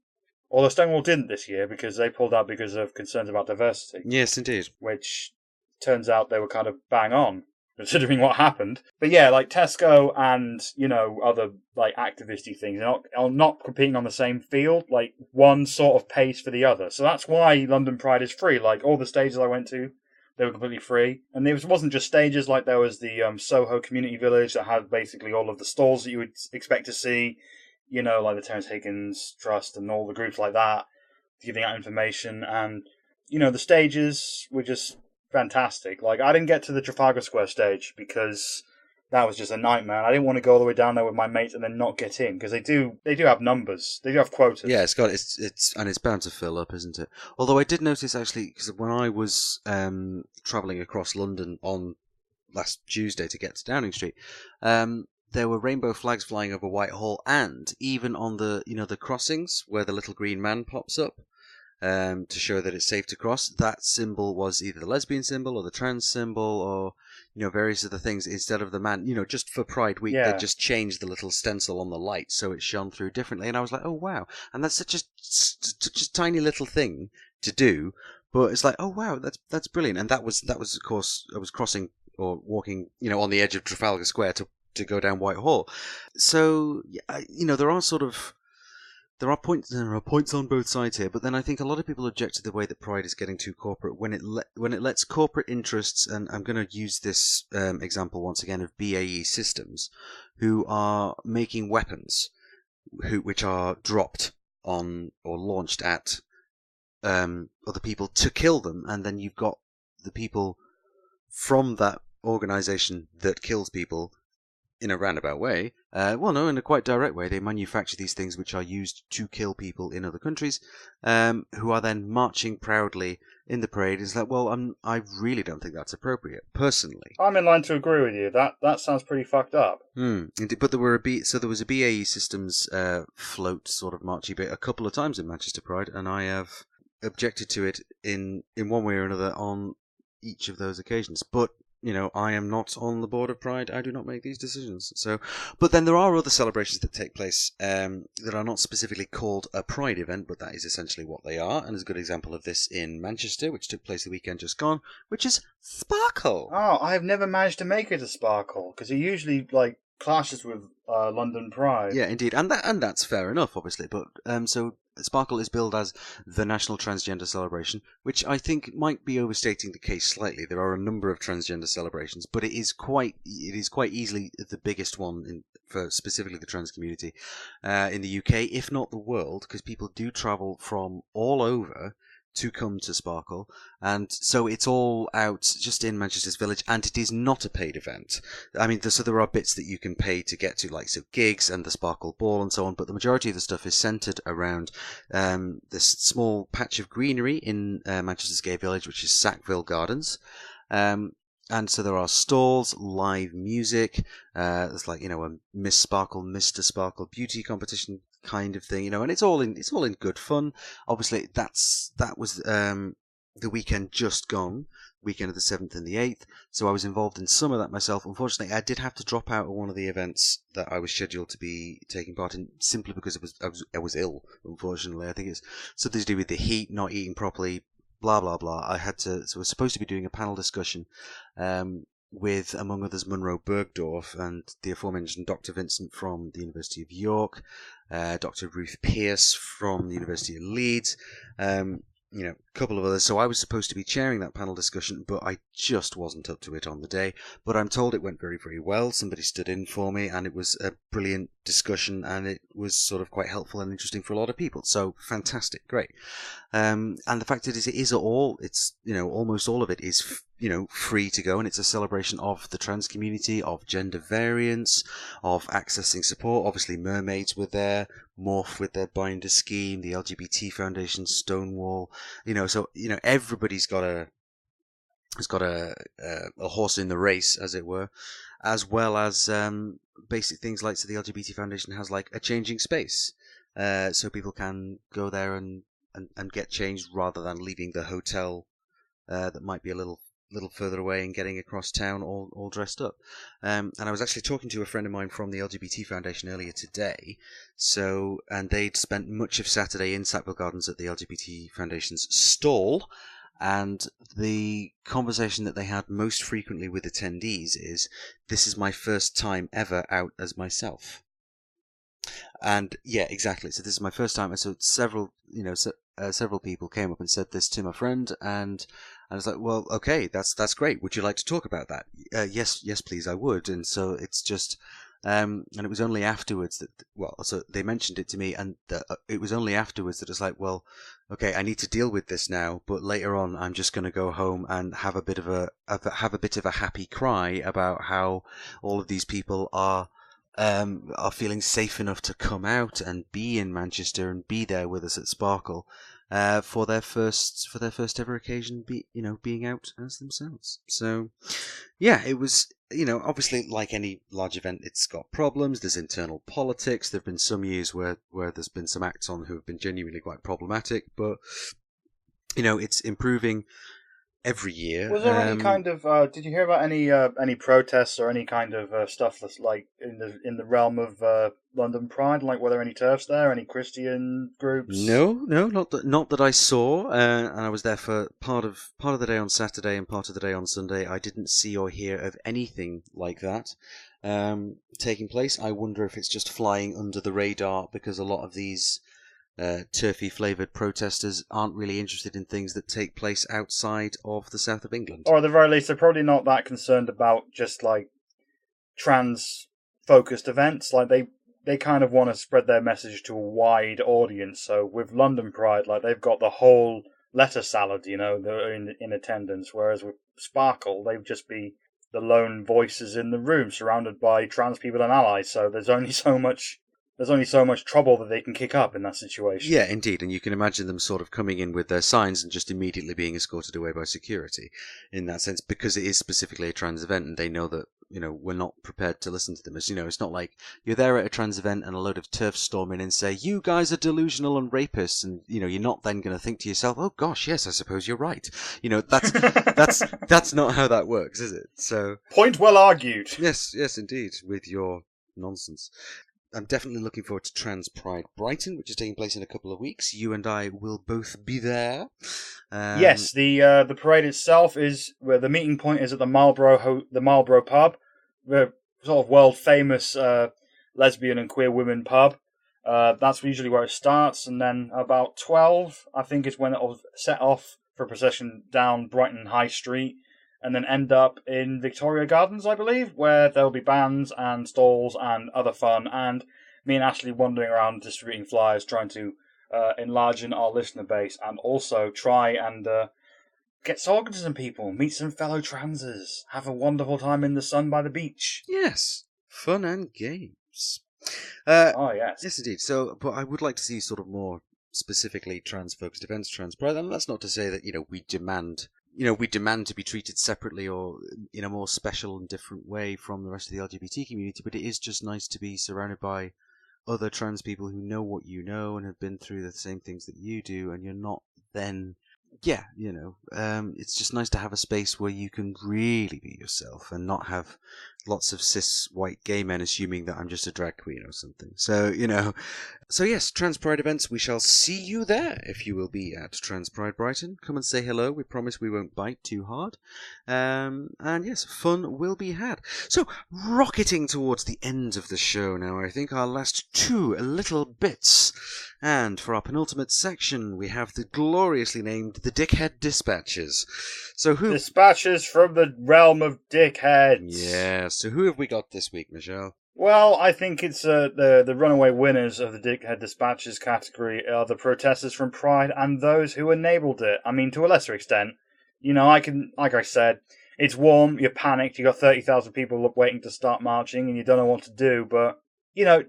Although Stonewall didn't this year because they pulled out because of concerns about diversity. Yes, indeed. Which turns out they were kind of bang on, considering what happened. But yeah, like Tesco and, other like activisty things are not competing on the same field. Like, one sort of pays for the other. So that's why London Pride is free. Like, all the stages I went to, they were completely free. And it wasn't just stages, like there was the Soho Community Village that had basically all of the stalls that you would expect to see, like the Terence Higgins Trust and all the groups like that, giving out information. And, the stages were just fantastic. Like, I didn't get to the Trafalgar Square stage because that was just a nightmare. I didn't want to go all the way down there with my mates and then not get in because they do have numbers. They do have quotas. Yeah, it's bound to fill up, isn't it? Although I did notice actually, because when I was travelling across London on last Tuesday to get to Downing Street, there were rainbow flags flying over Whitehall, and even on the the crossings where the little green man pops up. To show that it's safe to cross. That symbol was either the lesbian symbol or the trans symbol or, various other things instead of the man. Just for Pride Week, they just changed the little stencil on the light so it shone through differently. And I was like, oh, wow. And that's such a tiny little thing to do. But it's like, oh, wow, that's brilliant. And that was of course, I was crossing or walking, on the edge of Trafalgar Square to go down Whitehall. So, there are sort of... There are points on both sides here, but then I think a lot of people object to the way that Pride is getting too corporate when it lets corporate interests, and I'm going to use this example once again of BAE Systems, who are making weapons, which are dropped on or launched at other people to kill them, and then you've got the people from that organization that kills people in a roundabout way. In a quite direct way. They manufacture these things which are used to kill people in other countries, who are then marching proudly in the parade. It's like, well, I really don't think that's appropriate, personally. I'm in line to agree with you. That sounds pretty fucked up. But there was a BAE Systems float sort of marchy bit a couple of times in Manchester Pride, and I have objected to it in one way or another on each of those occasions. But I am not on the board of Pride. I do not make these decisions. So, but then there are other celebrations that take place that are not specifically called a Pride event, but that is essentially what they are. And there's a good example of this in Manchester, which took place the weekend just gone, which is Sparkle. Oh, I have never managed to make it to Sparkle because it usually clashes with London Pride. Yeah, indeed, and that's fair enough, obviously. But so Sparkle is billed as the National Transgender Celebration, which I think might be overstating the case slightly. There are a number of transgender celebrations, but it is quite easily the biggest one for specifically the trans community in the UK, if not the world, because people do travel from all over to come to Sparkle, and so it's all out just in Manchester's Village, and it is not a paid event. I mean, so there are bits that you can pay to get to, like gigs and the Sparkle Ball and so on, but the majority of the stuff is centred around this small patch of greenery in Manchester's Gay Village, which is Sackville Gardens. And so there are stalls, live music, there's a Miss Sparkle, Mr. Sparkle beauty competition kind of thing, and it's all in good fun. Obviously, that was the weekend just gone, weekend of the 7th and the 8th, so I was involved in some of that myself. Unfortunately, I did have to drop out of one of the events that I was scheduled to be taking part in, simply because I was ill, unfortunately. I think it's something to do with the heat, not eating properly, blah blah blah. I was supposed to be doing a panel discussion with, among others, Munro Bergdorf and the aforementioned Dr. Vincent from the University of York, Dr. Ruth Pearce from the University of Leeds, a couple of others. So I was supposed to be chairing that panel discussion, but I just wasn't up to it on the day. But I'm told it went very, very well. Somebody stood in for me, and it was a brilliant discussion, and it was sort of quite helpful and interesting for a lot of people. So fantastic, great. And the fact is, it's almost all of it is free to go, and it's a celebration of the trans community, of gender variance, of accessing support. Obviously, Mermaids were there, Morph with their binder scheme, the LGBT Foundation, Stonewall. So everybody's got a horse in the race, as it were, as well as basic things like, so the LGBT Foundation has a changing space, so people can go there and get changed rather than leaving the hotel that might be a little little further away and getting across town all dressed up. And I was actually talking to a friend of mine from the LGBT Foundation earlier today. And they'd spent much of Saturday in Sackville Gardens at the LGBT Foundation's stall. And the conversation that they had most frequently with attendees is, "This is my first time ever out as myself." And yeah, exactly. So this is my first time. And so several people came up and said this to my friend, and I was like, "Well, okay, that's great. Would you like to talk about that?" Yes, please, I would. And so it's just, and it was only afterwards that, so they mentioned it to me, and it was only afterwards that it's like, well, okay, I need to deal with this now, but later on, I'm just going to go home and have a bit of a happy cry about how all of these people are feeling safe enough to come out and be in Manchester and be there with us at Sparkle for their first ever occasion, being out as themselves. So, yeah, it was, obviously, like any large event, it's got problems. There's internal politics. There've been some years where there's been some acts on who have been genuinely quite problematic, but it's improving every year. Was there any kind of? Did you hear about any protests or any kind of stuff that's like in the realm of London Pride? Like, were there any TERFs there? Any Christian groups? No, not that I saw. And I was there for part of the day on Saturday and part of the day on Sunday. I didn't see or hear of anything like that taking place. I wonder if it's just flying under the radar because a lot of these turfy-flavoured protesters aren't really interested in things that take place outside of the south of England. Or at the very least, they're probably not that concerned about just like trans-focused events. Like they kind of want to spread their message to a wide audience. So with London Pride, like they've got the whole letter salad, they're in attendance. Whereas with Sparkle, they'd just be the lone voices in the room, surrounded by trans people and allies. So there's only so much trouble that they can kick up in that situation. Yeah, indeed, and you can imagine them sort of coming in with their signs and just immediately being escorted away by security in that sense, because it is specifically a trans event and they know that, we're not prepared to listen to them. As it's not like you're there at a trans event and a load of TERFs storm in and say, "You guys are delusional and rapists," and, you're not then going to think to yourself, "Oh gosh, yes, I suppose you're right." That's not how that works, is it? So point well argued. Yes, indeed, with your nonsense. I'm definitely looking forward to Trans Pride Brighton, which is taking place in a couple of weeks. You and I will both be there. Yes, the parade itself is where the meeting point is at the Marlborough pub, the sort of world famous lesbian and queer women pub. That's usually where it starts, and then about 12, I think, is when it'll set off for a procession down Brighton High Street, and then end up in Victoria Gardens, I believe, where there'll be bands and stalls and other fun, and me and Ashleigh wandering around distributing flyers, trying to enlarge our listener base, and also try and get talking to some people, meet some fellow transes, have a wonderful time in the sun by the beach. Yes, fun and games. Oh, yes. Yes, indeed. So, but I would like to see sort of more specifically trans-focused events, Trans Pride, and that's not to say that, we demand to be treated separately or in a more special and different way from the rest of the LGBT community, but it is just nice to be surrounded by other trans people who know what you know and have been through the same things that you do, and you're not then... Yeah, it's just nice to have a space where you can really be yourself and not have lots of cis white gay men assuming that I'm just a drag queen or something. So, So yes, Trans Pride events, we shall see you there if you will be at Trans Pride Brighton. Come and say hello. We promise we won't bite too hard. And yes, fun will be had. So, rocketing towards the end of the show now, I think our last two little bits. And for our penultimate section, we have the gloriously named The Dickhead Dispatches. So who... Dispatches from the realm of dickheads. Yeah, so who have we got this week, Michelle? Well, I think it's the runaway winners of the Dickhead Dispatches category are the protesters from Pride and those who enabled it. I mean, to a lesser extent. Like I said, it's warm, you're panicked, you got 30,000 people waiting to start marching and you don't know what to do, but...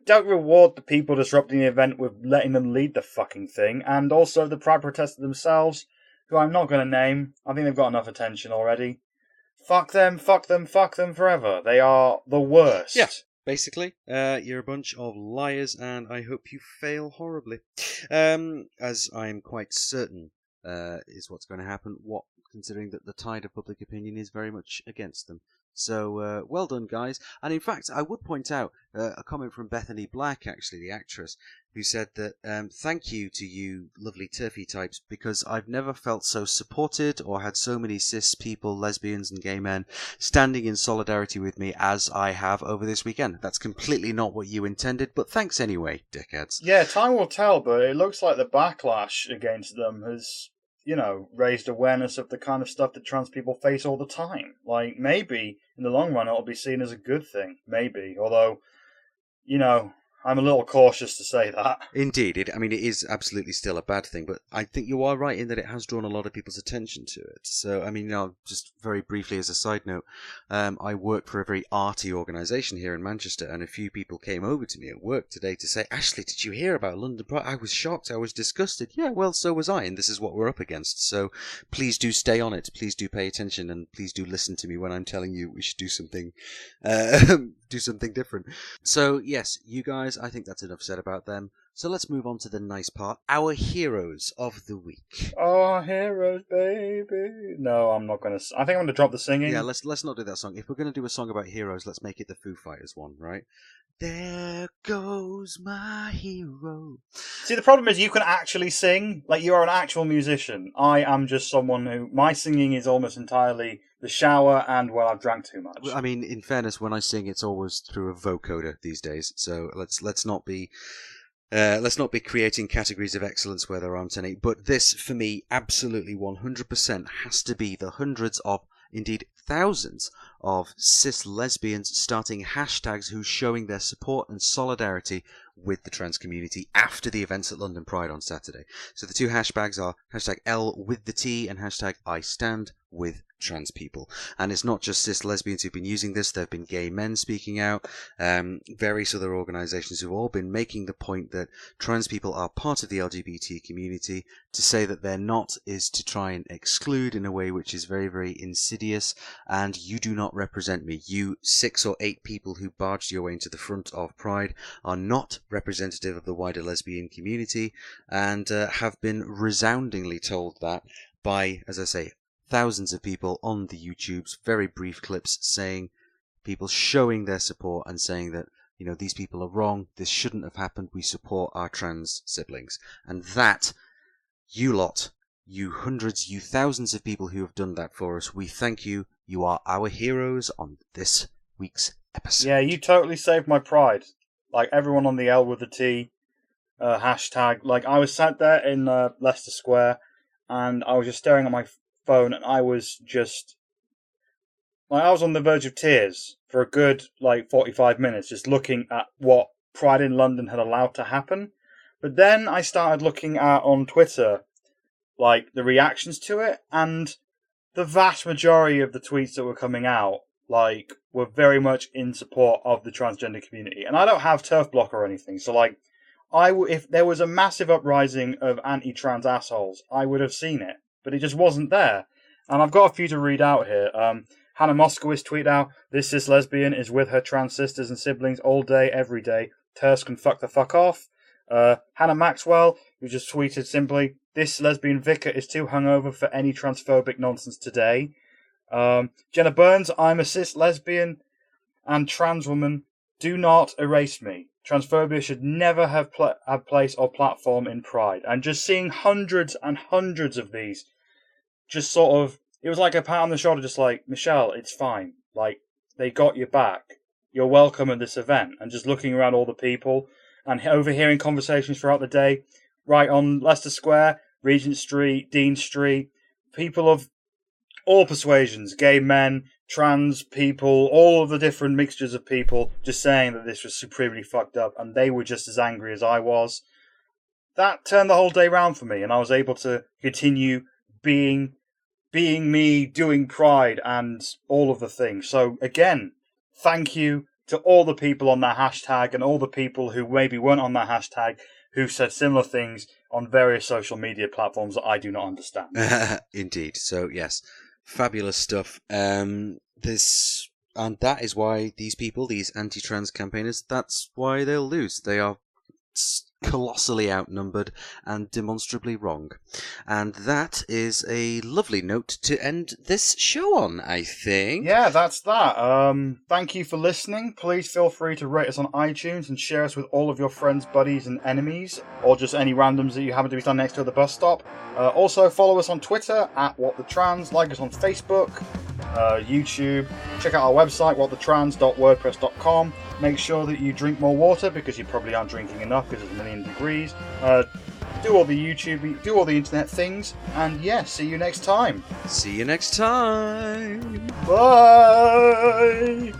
don't reward the people disrupting the event with letting them lead the fucking thing, and also the Pride protesters themselves, who I'm not going to name. I think they've got enough attention already. Fuck them forever. They are the worst. Yeah, basically. You're a bunch of liars, and I hope you fail horribly. As I am quite certain is what's going to happen. What considering that the tide of public opinion is very much against them. So, well done, guys. And in fact, I would point out a comment from Bethany Black, actually, the actress, who said that thank you to you lovely turfy types, because I've never felt so supported or had so many cis people, lesbians and gay men standing in solidarity with me as I have over this weekend. That's completely not what you intended, but thanks anyway, dickheads. Yeah, time will tell, but it looks like the backlash against them has, raised awareness of the kind of stuff that trans people face all the time. Like, maybe in the long run it'll be seen as a good thing. Maybe. Although, I'm a little cautious to say that. Indeed, it is absolutely still a bad thing, but I think you are right in that it has drawn a lot of people's attention to it. So, just very briefly as a side note, I work for a very arty organisation here in Manchester, and a few people came over to me at work today to say, Ashleigh, did you hear about London Pride? I was shocked, I was disgusted. Yeah, well, so was I, and this is what we're up against. So please do stay on it, please do pay attention, and please do listen to me when I'm telling you we should do something, do something different. So, yes, you guys, I think that's enough said about them. So let's move on to the nice part, our heroes of the week. Oh, heroes, baby. No, I'm not going to... I think I'm going to drop the singing. Yeah, let's not do that song. If we're going to do a song about heroes, let's make it the Foo Fighters one, right? There goes my hero. See, the problem is you can actually sing. Like, you are an actual musician. I am just someone who... My singing is almost entirely the shower and when I've drank too much. I mean, in fairness, when I sing, it's always through a vocoder these days. So let's not be creating categories of excellence where there aren't any. But this, for me, absolutely 100% has to be the hundreds of, indeed thousands of cis lesbians starting hashtags who's showing their support and solidarity with the trans community after the events at London Pride on Saturday. So the two hashtags are hashtag L with the T and hashtag I stand with trans people. And it's not just cis lesbians who've been using this, there have been gay men speaking out, various other organisations who've all been making the point that trans people are part of the LGBT community. To say that they're not is to try and exclude in a way which is very, very insidious, and you do not represent me. You 6 or 8 people who barged your way into the front of Pride are not representative of the wider lesbian community, and have been resoundingly told that by, as I say, thousands of people on the YouTubes, very brief clips saying, people showing their support and saying that, these people are wrong, this shouldn't have happened, we support our trans siblings. And that, you lot, you hundreds, you thousands of people who have done that for us, we thank you. You are our heroes on this week's episode. Yeah, you totally saved my pride. Like, everyone on the L with the T hashtag. Like, I was sat there in Leicester Square, and I was just staring at my phone, and I was just... Like, I was on the verge of tears for a good, 45 minutes, just looking at what Pride in London had allowed to happen. But then I started looking at, on Twitter, the reactions to it, and the vast majority of the tweets that were coming out, were very much in support of the transgender community. And I don't have turf block or anything, so, if there was a massive uprising of anti-trans assholes, I would have seen it. But it just wasn't there. And I've got a few to read out here. Hannah Moskowitz tweeted out, "This cis lesbian is with her trans sisters and siblings all day, every day. Terse can fuck the fuck off." Hannah Maxwell, who just tweeted simply, "This lesbian vicar is too hungover for any transphobic nonsense today." Jenna Burns, "I'm a cis lesbian and trans woman. Do not erase me. Transphobia should never have place or platform in Pride." And just seeing hundreds and hundreds of these, just sort of, it was like a pat on the shoulder, just like, Michelle, it's fine. They got your back. You're welcome at this event. And just looking around all the people and overhearing conversations throughout the day, right on Leicester Square, Regent Street, Dean Street, people of all persuasions, gay men, trans people, all of the different mixtures of people, just saying that this was supremely fucked up, and they were just as angry as I was. That turned the whole day round for me, and I was able to continue being me, doing Pride, and all of the things. So, again, thank you to all the people on that hashtag, and all the people who maybe weren't on that hashtag, who said similar things on various social media platforms that I do not understand. Indeed. So, yes, fabulous stuff. And that is why these people, these anti-trans campaigners, that's why they'll lose. They are colossally outnumbered and demonstrably wrong. And that is a lovely note to end this show on, I think. Yeah, that's that. Thank you for listening. Please feel free to rate us on iTunes and share us with all of your friends, buddies, and enemies, or just any randoms that you happen to be standing next to at the bus stop. Also, follow us on Twitter at WhatTheTrans, like us on Facebook, YouTube. Check out our website, whatthetrans.wordpress.com. Make sure that you drink more water because you probably aren't drinking enough because it's a million degrees. Do all the YouTube, do all the internet things, and yeah, see you next time. See you next time. Bye.